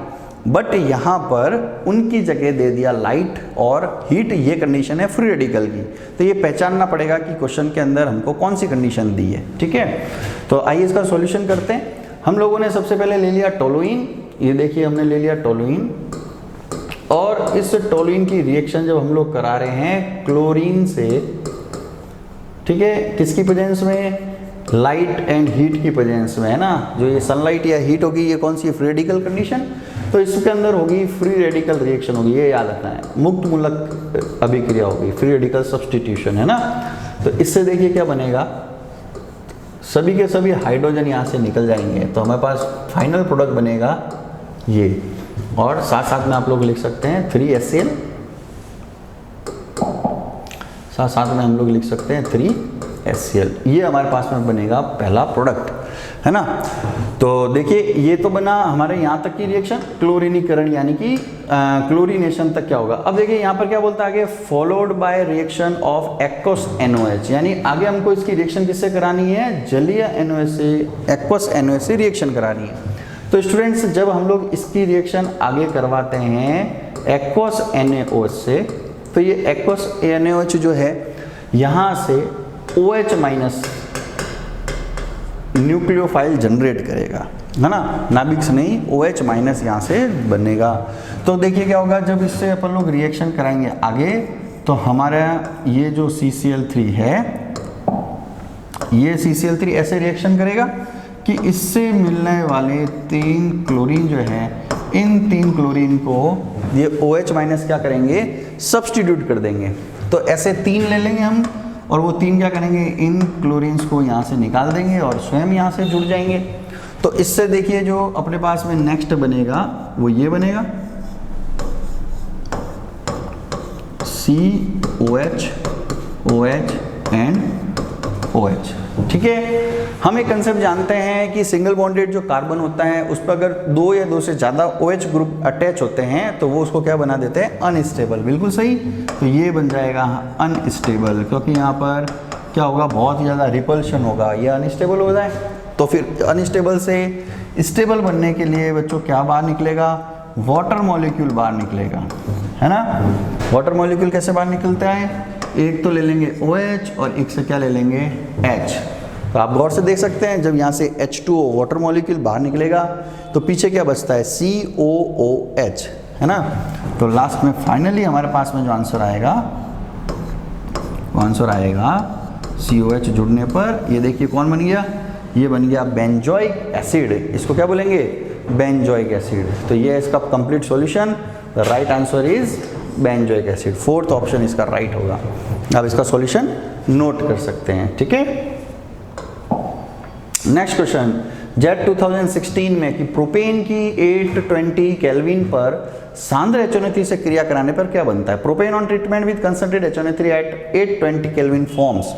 बट यहाँ पर उनकी जगह दे दिया लाइट और हीट, ये कंडीशन है फ्री रेडिकल की। तो ये पहचानना पड़ेगा कि क्वेश्चन के अंदर हमको कौन सी कंडीशन दी है, ठीक है। तो आइए इसका सॉल्यूशन करते हैं। हम लोगों ने सबसे पहले ले लिया टोलुइन, ये देखिए हमने ले लिया टोलुइन, और इस टोलुइन की रिएक्शन जब हम लोग करा रहे हैं क्लोरीन से, ठीक है, किसकी प्रेजेंस में, लाइट एंड हीट की प्रेजेंस में, है ना। जो ये सनलाइट या हीट होगी ये कौन सी फ्री रेडिकल कंडीशन, तो इसके अंदर होगी फ्री रेडिकल रिएक्शन होगी, ये याद रखना है, मुक्त मूलक अभिक्रिया होगी, फ्री रेडिकल सब्स्टिट्यूशन, है ना। तो इससे देखिए क्या बनेगा, सभी के सभी हाइड्रोजन यहाँ से निकल जाएंगे, तो हमारे पास फाइनल प्रोडक्ट बनेगा ये, और साथ साथ में आप लोग लिख सकते हैं 3HCl, साथ साथ में हम लोग लिख सकते हैं 3HCl, ये हमारे पास में बनेगा पहला प्रोडक्ट, है ना। तो देखिए ये तो बना हमारे यहाँ तक की रिएक्शन, क्लोरीनीकरण यानी कि क्लोरीनेशन तक क्या होगा। अब देखिए यहाँ पर क्या बोलता है आगे, followed by reaction of aqueous NaOH, यानी आगे हमको इसकी रिएक्शन किससे करानी है, जलीय NaOH से, एक्वस NaOH से रिएक्शन करानी है। तो स्टूडेंट्स जब हम लोग इसकी रिएक्शन आगे करवाते हैं एक्वस NaOH से, तो ये एक्वस NaOH जो है यहाँ से OH माइनस न्यूक्लियोफाइल जनरेट करेगा, है ना, नाभिक से नहीं, OH माइनस यहाँ से बनेगा। तो देखिए क्या होगा, जब इससे अपन लोग रिएक्शन कराएंगे आगे, तो हमारा ये जो CCl3 है, ये CCl3 ऐसे रिएक्शन करेगा कि इससे मिलने वाले 3 क्लोरीन जो है, इन 3 क्लोरीन को ये OH माइनस क्या करेंगे, सब्स्टिट्यूट कर देंगे। तो ऐसे 3 ले लेंगे हम, और वो 3 क्या करेंगे, इन क्लोरीन्स को यहाँ से निकाल देंगे और स्वयं यहाँ से जुड़ जाएंगे। तो इससे देखिए जो अपने पास में नेक्स्ट बनेगा वो ये बनेगा COH, OH एंड OH, ठीक है। हम एक कंसेप्ट जानते हैं कि सिंगल बॉन्डेड जो कार्बन होता है उस पर अगर 2 या 2 से ज़्यादा OH ग्रुप अटैच होते हैं तो वो उसको क्या बना देते हैं, अनस्टेबल, बिल्कुल सही। तो ये बन जाएगा अनस्टेबल, क्योंकि यहाँ पर क्या होगा, बहुत ही ज़्यादा रिपल्शन होगा, ये अनस्टेबल हो जाए। तो फिर अनस्टेबल से स्टेबल बनने के लिए बच्चों क्या बाहर निकलेगा, वाटर मॉलिक्यूल बाहर निकलेगा, है ना। वाटर मॉलिक्यूल कैसे बाहर निकलता है, एक तो ले लेंगे OH और एक से क्या ले लेंगे H। तो आप गौर से देख सकते हैं जब यहाँ से H2O वाटर मॉलिक्यूल बाहर निकलेगा तो पीछे क्या बचता है, COOH, है ना। तो लास्ट में फाइनली हमारे पास में जो आंसर आएगा, वो आंसर आएगा COH जुड़ने पर, ये देखिए कौन बन गया, ये बन गया बेंजोइक एसिड। इसको क्या बोलेंगे, बेंजोइक एसिड। तो ये इसका complete solution, the right answer is benzoic acid, 4th option इसका राइट होगा। अब इसका सॉल्यूशन नोट कर सकते हैं, ठीक है। नेक्स्ट क्वेश्चन, जेट 2016 में कि प्रोपेन की 820 केल्विन पर सांद्र HNO3 से क्रिया कराने पर क्या बनता है, propane on treatment with concentrated HNO3 at 820 kelvin forms.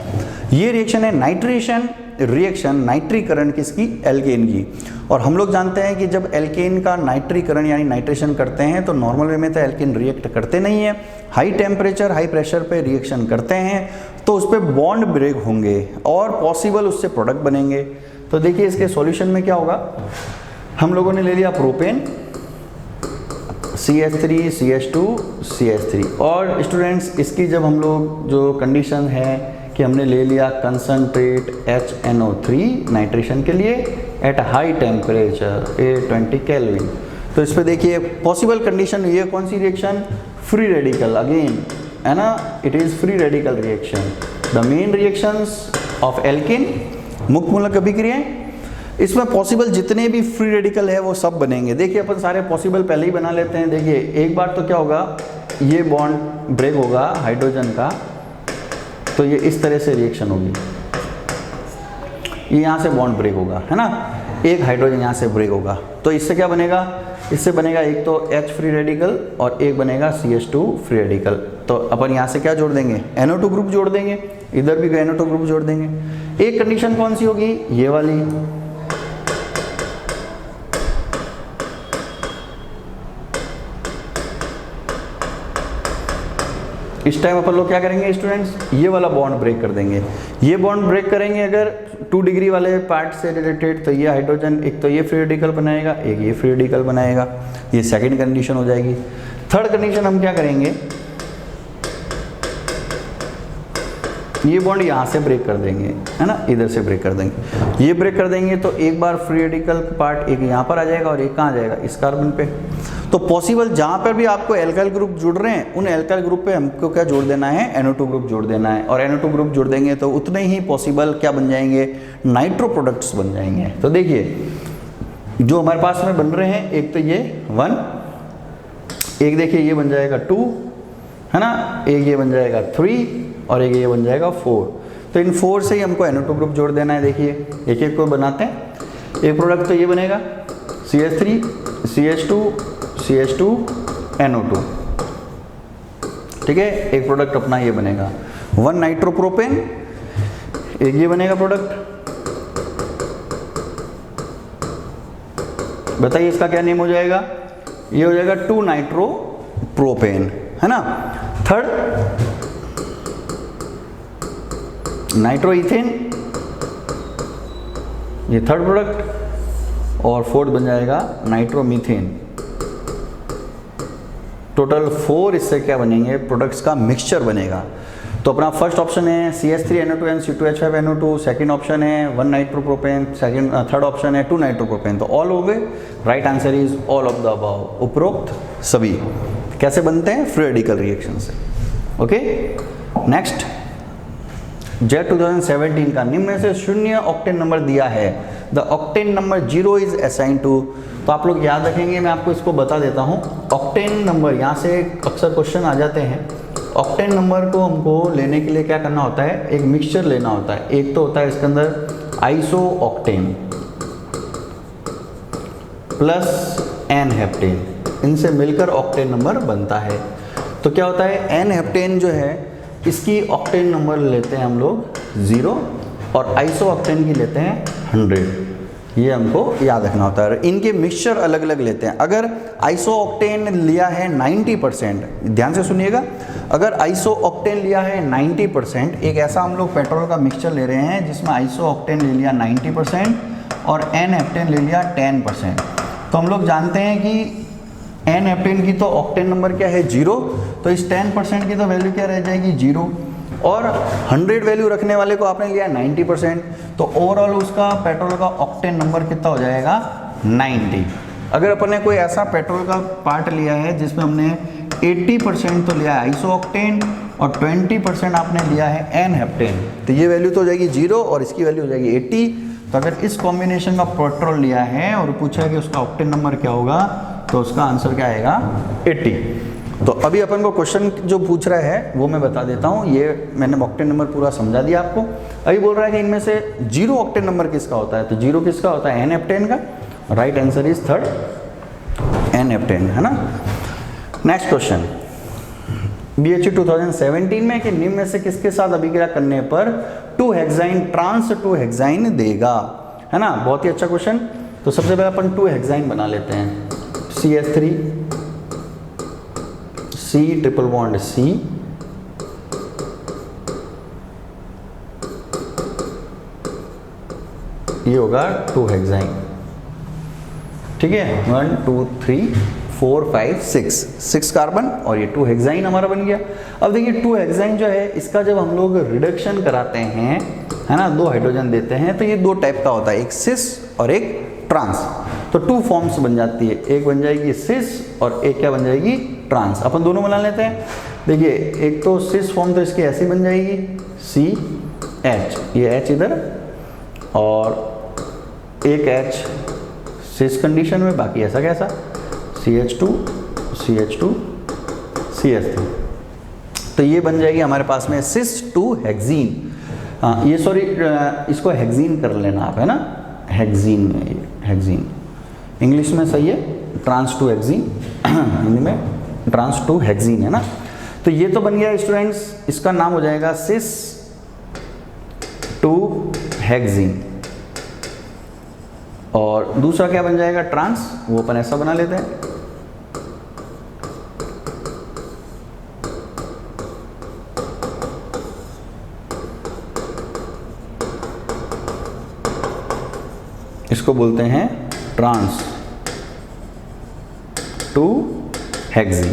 ये रिएक्शन है नाइट्रेशन रिएक्शन, नाइट्रीकरण किसकी, एल्केन की। और हम लोग जानते हैं कि जब एल्केन का नाइट्रीकरण यानी नाइट्रेशन करते हैं तो नॉर्मल वे में तो एल्केन रिएक्ट करते नहीं है, हाई टेम्परेचर हाई प्रेशर पे रिएक्शन करते हैं, तो उस पर बॉन्ड ब्रेक होंगे और पॉसिबल उससे प्रोडक्ट बनेंगे। तो देखिए इसके सॉल्यूशन में क्या होगा, हम लोगों ने ले लिया प्रोपेन, CH3 CH2 CH3, और स्टूडेंट्स इसकी जब हम लोग जो कंडीशन है कि हमने ले लिया कंसंट्रेट HNO3 नाइट्रेशन के लिए एट हाई टेम्परेचर 820 केल्विन, तो इस पे देखिए पॉसिबल कंडीशन ये कौन सी रिएक्शन, फ्री रेडिकल, अगेन है ना, it is free radical reaction. The main reactions of alkene, मुक्त मूलक अभिक्रियाएं, इसमें पॉसिबल जितने भी फ्री रेडिकल है वो सब बनेंगे। देखिए अपन सारे पॉसिबल पहले ही बना लेते हैं। देखिए एक बार तो क्या होगा, ये बॉन्ड ब्रेक होगा हाइड्रोजन का, तो ये इस तरह से रिएक्शन होगी, ये यहाँ से बॉन्ड ब्रेक होगा, है ना, एक हाइड्रोजन यहाँ से ब्रेक होगा, तो इससे क्या बनेगा, इससे बनेगा एक तो H फ्री रेडिकल और एक बनेगा CH2 फ्री रेडिकल। तो अपन यहाँ से क्या जोड़ देंगे, NO2 ग्रुप जोड़ देंगे, इधर भी NO2 ग्रुप जोड़ देंगे। एक कंडीशन कौन सी होगी, ये वाली, इस टाइम अपन लोग क्या करेंगे स्टूडेंट्स, ये वाला बॉन्ड ब्रेक कर देंगे। ये बॉन्ड ब्रेक करेंगे अगर 2 डिग्री वाले पार्ट से रिलेटेड, तो ये हाइड्रोजन एक तो ये फ्री रेडिकल बनाएगा, एक ये फ्री रेडिकल बनाएगा, ये सेकंड कंडीशन हो जाएगी। थर्ड कंडीशन हम क्या करेंगे, ये बॉन्ड यहाँ से ब्रेक कर देंगे, है ना, इधर से ब्रेक कर देंगे, ये ब्रेक कर देंगे तो एक बार फ्री रेडिकल पार्ट एक यहाँ पर आ जाएगा और एक कहाँ आ जाएगा, इस कार्बन पे। तो पॉसिबल जहाँ पर भी आपको एल्काइल ग्रुप जुड़ रहे हैं उन एल्काइल ग्रुप पे हमको क्या जोड़ देना है, NO2 ग्रुप जोड़ देना है, और NO2 ग्रुप जोड़ देंगे तो उतने ही पॉसिबल क्या बन जाएंगे, नाइट्रो प्रोडक्ट्स बन जाएंगे। तो देखिए जो हमारे पास में बन रहे हैं, एक तो ये 1, एक देखिए ये बन जाएगा 2, है ना, एक ये बन जाएगा 3 और एक ये बन जाएगा 4। तो इन 4 से ही हमको NO2 ग्रुप जोड़ देना है। देखिए एक एक को बनाते हैं। एक प्रोडक्ट तो ये बनेगा CH3 CH2 CH2 NO2, ठीक है। एक प्रोडक्ट अपना ये बनेगा 1 नाइट्रोप्रोपेन, एक ये बनेगा प्रोडक्ट, बताइए इसका क्या नेम हो जाएगा, ये हो जाएगा 2 नाइट्रोप्रोपेन, है ना। थर्ड नाइट्रोइथेन, ये थर्ड प्रोडक्ट, और फोर्थ बन जाएगा नाइट्रोमीथेन। टोटल 4 इससे क्या बनेंगे, प्रोडक्ट्स का मिक्सचर बनेगा। तो अपना फर्स्ट ऑप्शन है CH3NO2 C2H5NO2, सेकंड ऑप्शन है 1 नाइट्रोप्रोपेन, थर्ड ऑप्शन है 2 नाइट्रोप्रोपेन। तो ऑल हो गए, right answer is all of the above, उपरोक्त सभी। कैसे बनते हैं, फ्री रेडिकल रिएक्शन से। ओके, नेक्स्ट जेट 2017 का निम्न में से शून्य ऑक्टेन नंबर दिया है, the octane number 0 is assign to. तो आप लोग याद रखेंगे, मैं आपको इसको बता देता हूँ। ऑक्टेन नंबर, यहाँ से अक्सर क्वेश्चन आ जाते हैं। ऑक्टेन नंबर को हमको लेने के लिए क्या करना होता है, एक मिक्सचर लेना होता है। एक तो होता है इसके अंदर iso octane plus n heptane, इनसे मिलकर ऑक्टेन नंबर बनता है। तो क्या होता है, एन हेप्टेन जो है इसकी ऑक्टेन नंबर लेते हैं हम लोग 0 और आइसो ऑक्टेन की लेते हैं 100। ये हमको याद रखना होता है। इनके मिक्सचर अलग अलग लेते हैं। अगर आइसो ऑक्टेन लिया है 90%, ध्यान से सुनिएगा, अगर आइसो ऑक्टेन लिया है 90%, एक ऐसा हम लोग पेट्रोल का मिक्सचर ले रहे हैं जिसमें आइसो ऑक्टेन ले लिया 90% और एन हेप्टेन ले लिया 10%। तो हम लोग जानते हैं कि एन हेप्टेन की तो ऑक्टेन नंबर क्या है 0, तो इस 10% की तो वैल्यू क्या रह जाएगी 0, और 100 वैल्यू रखने वाले को आपने लिया 90%, तो ओवरऑल उसका पेट्रोल का ऑक्टेन नंबर कितना हो जाएगा 90। अगर अपन ने कोई ऐसा पेट्रोल का पार्ट लिया है जिसमें हमने 80% तो लिया है आइसो ऑक्टेन और 20% आपने लिया है एन हेप्टेन, तो ये वैल्यू तो हो जाएगी 0 और इसकी वैल्यू हो जाएगी 80। तो अगर इस कॉम्बिनेशन का पेट्रोल लिया है और पूछा है कि उसका ऑक्टेन नंबर क्या होगा, तो उसका आंसर क्या आएगा 80। तो अभी अपन को क्वेश्चन जो पूछ रहा है वो मैं बता देता हूँ। ये मैंने ऑक्टेन नंबर पूरा समझा दिया आपको। अभी बोल रहा है कि इनमें से 0 ऑक्टेन नंबर किसका होता है, तो 0 किसका होता है, एन हेप्टेन का। Right answer is third n heptane, है ना। नेक्स्ट क्वेश्चन BHE 2017 में कि निम्न में से किसके साथ अभिक्रिया करने पर 2 हेक्साइन ट्रांस 2 हेक्साइन देगा, है ना। बहुत ही अच्छा क्वेश्चन। तो सबसे पहले अपन 2 हेक्साइन बना लेते हैं। CH3 C triple bond C, ये होगा 2 हेक्साइन, ठीक है। 1 2 3 4 5 6 कार्बन और ये 2 हेक्साइन हमारा बन गया। अब देखिए 2 हेक्साइन जो है इसका जब हम लोग रिडक्शन कराते हैं, है ना, 2 हाइड्रोजन देते हैं, तो ये 2 टाइप का होता है, एक सिस और एक ट्रांस। तो तो 2 फॉर्म्स बन जाती है, एक बन जाएगी सिस और एक क्या बन जाएगी, ट्रांस। अपन दोनों बना लेते हैं। देखिए एक तो सिस फॉर्म तो इसकी ऐसी बन जाएगी CH, ये H इधर, और एक H सिस कंडीशन में, बाकी ऐसा कैसा CH2 CH2 CH3। तो ये बन जाएगी हमारे पास में सिस टू हेक्सीन। ये सॉरी इसको हेक्सीन कर लेना आप, है ना, हेक्सीन में, ये हेक्सीन इंग्लिश में सही है, ट्रांस टू हेक्सीन हिंदी में ट्रांस टू हेक्सीन, है ना। तो ये तो बन गया स्टूडेंट्स, इसका नाम हो जाएगा सिस टू हेक्सीन। और दूसरा क्या बन जाएगा, ट्रांस, वो अपन ऐसा बना लेते हैं, इसको बोलते हैं ट्रांस टू हेक्सीन।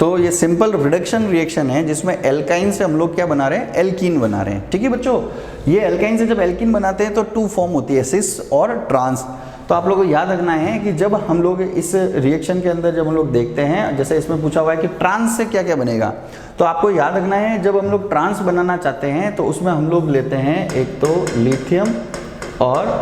तो ये सिंपल रिडक्शन रिएक्शन है जिसमें एल्काइन से हम लोग क्या बना रहे हैं, एल्कीन बना रहे हैं। ठीक है बच्चों, ये एल्काइन से जब एल्कीन बनाते हैं तो 2 फॉर्म होती है, सिस और ट्रांस। तो आप लोगों को याद रखना है कि जब हम लोग इस रिएक्शन के अंदर जब हम लोग देखते हैं, जैसे इसमें पूछा हुआ है कि ट्रांस से क्या क्या बनेगा, तो आपको याद रखना है जब हम लोग ट्रांस बनाना चाहते हैं तो उसमें हम लोग लेते हैं एक तो लिथियम और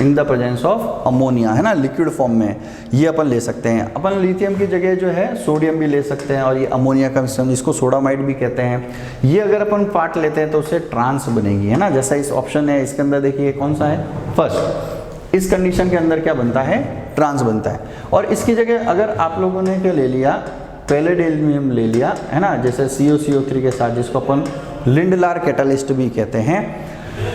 इन द प्रेजेंस ऑफ अमोनिया, है ना, लिक्विड फॉर्म में ये अपन ले सकते हैं। अपन लिथियम की जगह जो है सोडियम भी ले सकते हैं, और ये अमोनिया का मिश्रण जिसको सोडामाइड भी कहते हैं, ये अगर अपन पार्ट लेते हैं तो उससे ट्रांस बनेगी, है ना। जैसा इस ऑप्शन है इसके अंदर देखिए कौन सा है, फर्स्ट, इस कंडीशन के अंदर क्या बनता है, ट्रांस बनता है। और इसकी जगह अगर आप लोगों ने क्या ले लिया, पैलेडियम ले लिया, है ना, जैसे COCO3 के साथ, जिसको अपन लिंडलार कैटालिस्ट भी कहते हैं,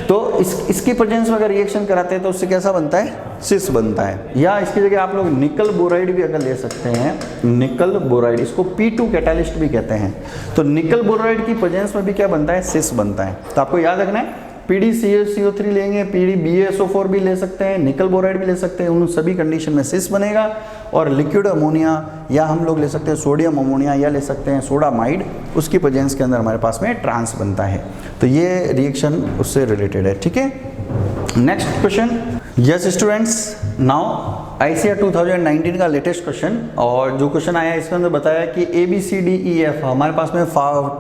तो इसकी प्रेजेंस में अगर रिएक्शन कराते हैं तो उससे कैसा बनता है, सिस बनता है। या इसकी जगह आप लोग निकल बोराइड भी अगर ले सकते हैं, निकल बोराइड, इसको P2 कैटालिस्ट भी कहते हैं। तो निकल बोराइड की प्रेजेंस में भी क्या बनता है, सिस बनता है। तो आपको याद रखना है PdCO3 लेंगे, PdBaSO4 भी ले सकते हैं, निकल बोराइड भी ले सकते हैं, उन सभी कंडीशन में सिस बनेगा। और लिक्विड अमोनिया या हम लोग ले सकते हैं सोडियम अमोनिया या ले सकते हैं सोडामाइड, उसकी प्रेजेंस के अंदर हमारे पास में ट्रांस बनता है। तो ये रिएक्शन उससे रिलेटेड है। ठीक है, next question. Yes students, now ICAR 2019 का लेटेस्ट क्वेश्चन, और जो क्वेश्चन आया इसके अंदर बताया कि ABCDEF हमारे पास में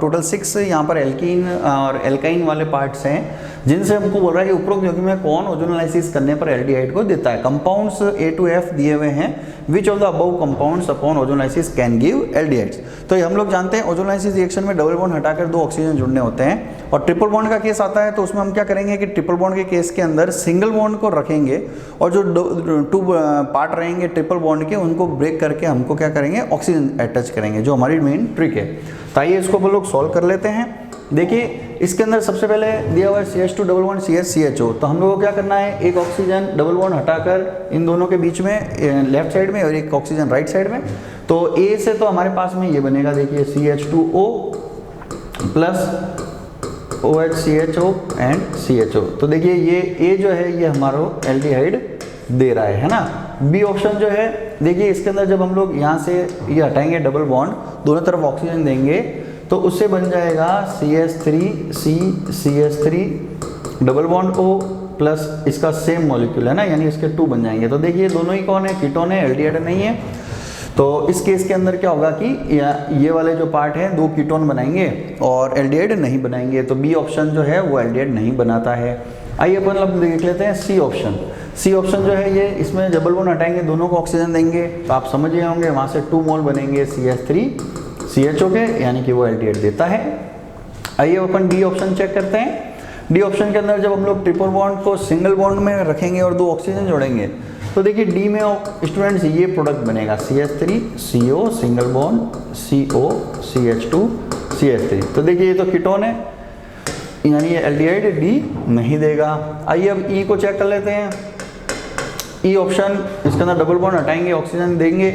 टोटल 6 यहाँ पर एल्कीन और एल्काइन वाले पार्ट्स हैं, जिनसे हमको बोल रहा है कि उपरोक्त यौगिक में कौन ओजोनोलाइसिस करने पर एल्डिहाइड को देता है। कंपाउंड्स A to F दिए हुए हैं, which of the above compounds upon ozonolysis can give aldehydes. तो ये हम लोग जानते हैं ओजोनोलाइसिस रिएक्शन में डबल बॉन्ड हटाकर 2 ऑक्सीजन जुड़ने होते हैं, और ट्रिपल बॉन्ड का केस आता है तो उसमें हम क्या करेंगे कि ट्रिपल बॉन्ड के केस के अंदर सिंगल बॉन्ड को रखेंगे, और जो 2 पार्ट रहेंगे ट्रिपल बॉन्ड के उनको ब्रेक करके हमको क्या करेंगे, ऑक्सीजन अटैच करेंगे, जो हमारी मेन ट्रिक है। तो आइए इसको हम लोग सॉल्व कर लेते हैं। देखिए इसके अंदर सबसे पहले दिया हुआ है CH2 डबल बॉन्ड CH तो हम लोगों को क्या करना है, एक ऑक्सीजन डबल बॉन्ड हटाकर इन दोनों के बीच में लेफ्ट साइड में और एक ऑक्सीजन राइट साइड में। तो A से तो हमारे पास में ये बनेगा, देखिए CH2O plus OHCHO and CHO। तो देखिए ये A जो है ये हमारा एल्डिहाइड दे रहा है ना। B ऑप्शन जो है, देखिए इसके अंदर जब हम लोग यहाँ से ये हटाएंगे डबल बॉन्ड, दोनों तरफ ऑक्सीजन देंगे तो उससे बन जाएगा CH3 double bond O plus इसका सेम मॉलिक्यूल है ना, यानी इसके 2 बन जाएंगे। तो देखिए दोनों ही कौन है, कीटोन है, एल्डिहाइड नहीं है। तो इस केस के अंदर क्या होगा कि ये वाले जो पार्ट हैं 2 कीटोन बनाएंगे और एल्डिहाइड नहीं बनाएंगे। तो B ऑप्शन जो है वो एल्डिहाइड नहीं बनाता है। आइए अपन अब देख लेते हैं C ऑप्शन। C ऑप्शन जो है ये, इसमें डबल बॉन्ड हटाएंगे, दोनों को ऑक्सीजन देंगे, तो आप समझ गए होंगे वहाँ से 2 मोल बनेंगे CH3CHO के, यानी कि वो एल्डिहाइड देता है। आइए अपन D ऑप्शन चेक करते हैं। D ऑप्शन के अंदर जब हम लोग ट्रिपल बॉन्ड को सिंगल बॉन्ड में रखेंगे और 2 ऑक्सीजन जोड़ेंगे, तो देखिए D में स्टूडेंट्स ये प्रोडक्ट बनेगा CH3CO single bond CO CH2 CH3। तो देखिए ये तो कीटोन है, यानी ये एल्डिहाइड D नहीं देगा। आइए अब E को चेक कर लेते हैं। E ऑप्शन, इसके अंदर डबल बॉन्ड हटाएंगे, ऑक्सीजन देंगे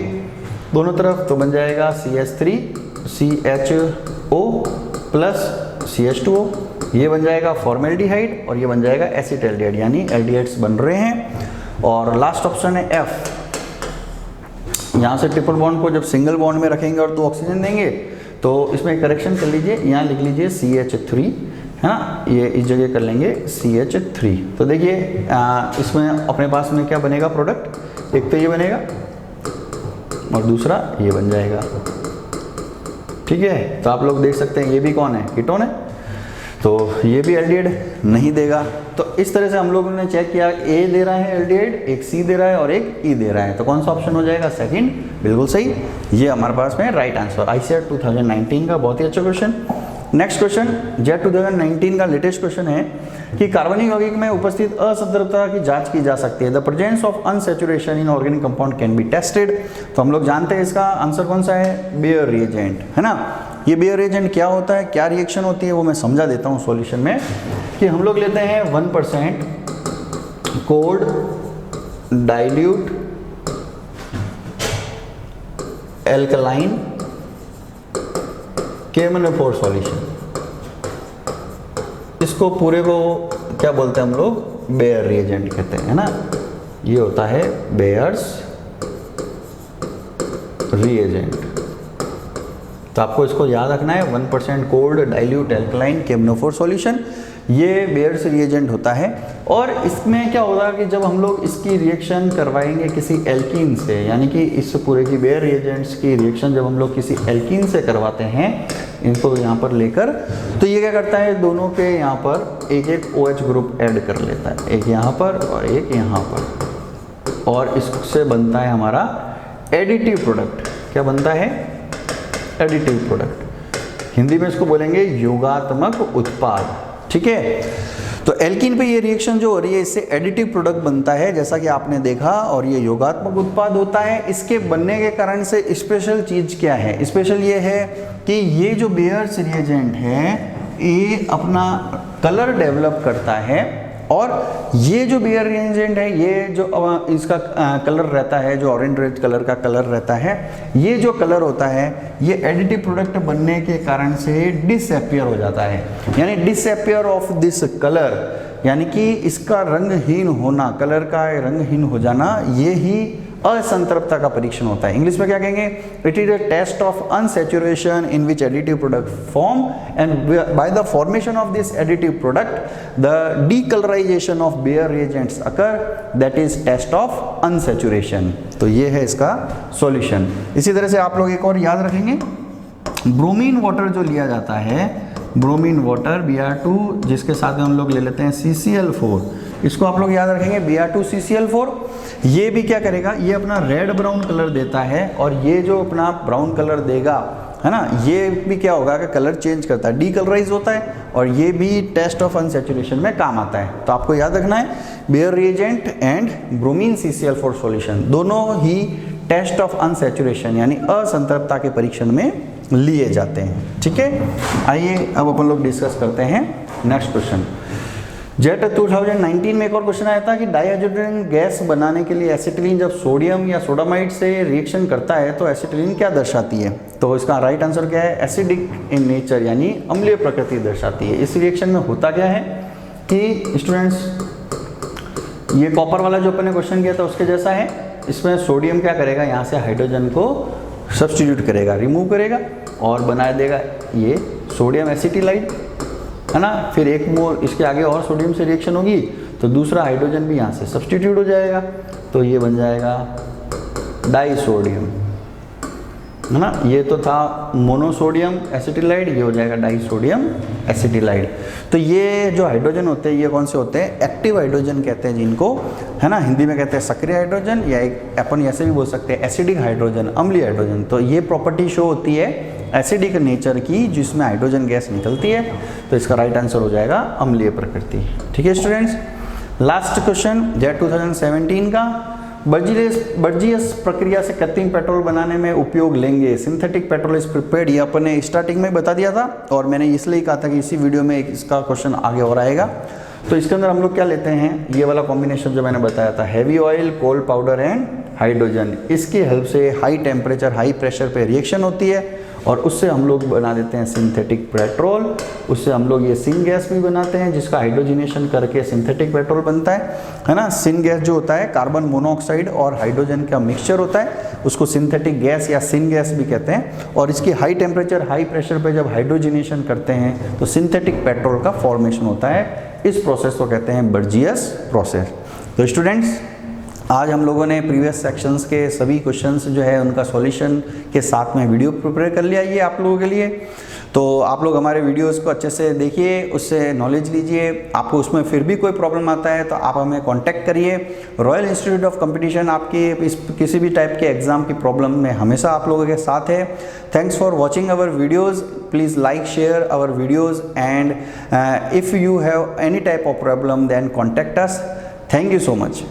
दोनों तरफ, तो बन जाएगा CH3CHO प्लस CH2O। ये बन जाएगा फॉर्मेल्डिहाइड और ये बन जाएगा एसिटाल्डिहाइड, यानी एल्डिहाइड्स बन रहे हैं। और लास्ट ऑप्शन है F। यहाँ से ट्रिपल बॉन्ड को जब सिंगल बॉन्ड में रखेंगे और 2 ऑक्सीजन देंगे, तो इसमें करेक्शन कर लीजिए, यहाँ लिख लीजिए CH3, है ना, ये इस जगह कर लेंगे CH3। तो देखिए इसमें अपने पास में क्या बनेगा प्रोडक्ट, एक तो ये बनेगा और दूसरा ये बन जाएगा। ठीक है, तो आप लोग देख सकते हैं ये भी कौन है, कीटोन है, तो ये भी एल्डिहाइड नहीं देगा। तो इस तरह से हम लोगों ने चेक किया, ए दे रहा है एल्डिहाइड, एक सी दे रहा है और एक ई दे रहा है, तो कौन सा ऑप्शन हो जाएगा, सेकंड, बिल्कुल सही। ये हमारे पास में राइट आंसर, ICAR 2019 का बहुत ही अच्छा क्वेश्चन। नेक्स्ट क्वेश्चन JET 2019 का लेटेस्ट क्वेश्चन है कि कार्बनिक यौगिक में उपस्थित असंतृप्तता की जांच की जा सकती है। The presence of unsaturation in organic compound can be tested. तो हम लोग जानते हैं इसका आंसर कौन सा है, बेयर रिएजेंट, है ना। ये बेयर रिएजेंट क्या होता है, क्या रिएक्शन होती है, वो मैं समझा देता हूँ सॉल्यूशन में। कि हम लोग लेते हैं 1% cold dilute alkaline KMnO4 solution, इसको पूरे को क्या बोलते हैं हम लोग, बेयर रिएजेंट कहते हैं, है ना। ये होता है बेयर्स रिएजेंट। तो आपको इसको याद रखना है, 1% cold dilute alkaline KMnO4 solution, ये बेयर्स रिएजेंट होता है। और इसमें क्या होगा कि जब हम लोग इसकी रिएक्शन करवाएंगे किसी एल्कीन से, यानी कि इस पूरे की बेयर रिएजेंट्स की रिएक्शन जब हम लोग किसी एल्कीन से करवाते हैं, इनको यहाँ पर लेकर, तो ये क्या करता है, दोनों के यहाँ पर एक एक OH ग्रुप ऐड कर लेता है, एक यहाँ पर और एक यहाँ पर, और इससे बनता है हमारा एडिटिव प्रोडक्ट। क्या बनता है, एडिटिव प्रोडक्ट, हिंदी में इसको बोलेंगे योगात्मक उत्पाद। ठीक है, तो एल्कीन पे ये रिएक्शन जो हो रही है, इससे एडिटिव प्रोडक्ट बनता है जैसा कि आपने देखा, और ये योगात्मक उत्पाद होता है। इसके बनने के कारण से स्पेशल चीज क्या है, स्पेशल ये है कि ये जो बेयर्स रिएजेंट है ये अपना कलर डेवलप करता है, और ये जो बेयर रिएजेंट है, ये जो इसका कलर रहता है, जो ऑरेंज रेड कलर का कलर रहता है, ये जो कलर होता है ये एडिटिव प्रोडक्ट बनने के कारण से डिसअपियर हो जाता है। यानी डिसअपियर ऑफ दिस कलर, यानी कि इसका रंगहीन होना, कलर का रंगहीन हो जाना, ये ही असंतृप्तता का परीक्षण होता है। इंग्लिश में क्या कहेंगे, it is a test of unsaturation in which additive product form, and by the formation of this additive product the decolourisation of Baeyer reagents occur, that is test of unsaturation. तो ये है इसका solution. इसी तरह से आप लोग एक और याद रखेंगे, ब्रोमीन वाटर जो लिया जाता है, ब्रोमीन वाटर Br2, जिसके साथ में हम लोग ले लेते हैं CCl4, इसको आप लोग याद रखेंगे Br2CCl4। ये भी क्या करेगा, ये अपना रेड ब्राउन कलर देता है, और ये जो अपना ब्राउन कलर देगा, है ना, ये भी क्या होगा कि कलर चेंज करता है, डीकलराइज होता है, और ये भी टेस्ट ऑफ अनसैचुरेशन में काम आता है। तो आपको याद रखना है, Baeyer reagent and bromine CCl4 solution दोनों ही टेस्ट ऑफ अनसैचुरेशन यानी असंतृप्तता के परीक्षण में लिए जाते हैं। ठीक है, आइए अब अपन लोग डिस्कस करते हैं नेक्स्ट क्वेश्चन। JET 2019 में एक और क्वेश्चन आया था कि डाइहाइड्रोजन गैस बनाने के लिए एसिटिलीन जब सोडियम या सोडामाइड से रिएक्शन करता है तो एसिटिलीन क्या दर्शाती है। तो इसका राइट आंसर क्या है, एसिडिक इन नेचर यानी अम्लीय प्रकृति दर्शाती है। इस रिएक्शन में होता क्या है कि स्टूडेंट्स, ये कॉपर वाला जो अपन ने क्वेश्चन किया था उसके जैसा है। इसमें सोडियम क्या करेगा, यहाँ से हाइड्रोजन को सब्स्टिट्यूट करेगा, रिमूव करेगा और बना देगा ये सोडियम एसिटिलाइड, है ना। फिर एक मोल इसके आगे और सोडियम से रिएक्शन होगी तो दूसरा हाइड्रोजन भी यहाँ से सब्स्टिट्यूट हो जाएगा, तो ये बन जाएगा डाइसोडियम, है ना। ये तो था मोनोसोडियम एसिटिलाइड, ये हो जाएगा डाइसोडियम एसिटिलाइड। तो ये जो हाइड्रोजन होते हैं ये कौन से होते हैं, एक्टिव हाइड्रोजन कहते हैं जिनको, है ना। हिंदी में कहते हैं सक्रिय हाइड्रोजन, या एक अपन ऐसे भी बोल सकते हैं एसिडिक हाइड्रोजन, अम्लीय हाइड्रोजन। तो ये प्रॉपर्टी शो होती है एसिडिक नेचर की, जिसमें हाइड्रोजन गैस निकलती है। तो इसका राइट आंसर हो जाएगा अम्लीय प्रकृति। ठीक है स्टूडेंट्स, लास्ट क्वेश्चन JET 2017 का, बर्जियस प्रक्रिया से कृत्रिम पेट्रोल बनाने में उपयोग लेंगे सिंथेटिक पेट्रोल इज प्रिपेयर्ड, ये अपन ने स्टार्टिंग में बता दिया था, और मैंने इसलिए कहा था कि इसी वीडियो में इसका क्वेश्चन आगे और आएगा। तो इसके अंदर हम लोग क्या लेते हैं, ये वाला कॉम्बिनेशन जो मैंने बताया था, heavy oil, coal powder and hydrogen. इसकी हेल्प से हाई टेम्परेचर हाई प्रेशर पे रिएक्शन होती है, और उससे हम लोग बना देते हैं सिंथेटिक पेट्रोल। उससे हम लोग ये सिन गैस भी बनाते हैं, जिसका हाइड्रोजनेशन करके सिंथेटिक पेट्रोल बनता है ना। सिन गैस जो होता है कार्बन मोनोऑक्साइड और हाइड्रोजन का मिक्सचर होता है, उसको सिंथेटिक गैस या सिन गैस भी कहते हैं। और इसकी हाई टेम्परेचर हाई प्रेशर पे जब हाइड्रोजनेशन करते हैं तो सिंथेटिक पेट्रोल का फॉर्मेशन होता है। इस प्रोसेस को कहते हैं बर्जियस प्रोसेस। तो स्टूडेंट्स, आज हम लोगों ने प्रीवियस सेक्शंस के सभी क्वेश्चंस जो है उनका सॉल्यूशन के साथ में वीडियो प्रिपेयर कर लिया ये आप लोगों के लिए। तो आप लोग हमारे वीडियोस को अच्छे से देखिए, उससे नॉलेज लीजिए। आपको उसमें फिर भी कोई प्रॉब्लम आता है तो आप हमें कांटेक्ट करिए। रॉयल इंस्टीट्यूट ऑफ कंपटीशन आपकी इस किसी भी टाइप के एग्जाम की प्रॉब्लम में हमेशा आप लोगों के साथ है। Thanks for watching our videos. Please like share our videos and if you have any type of problem then contact us. Thank you so much.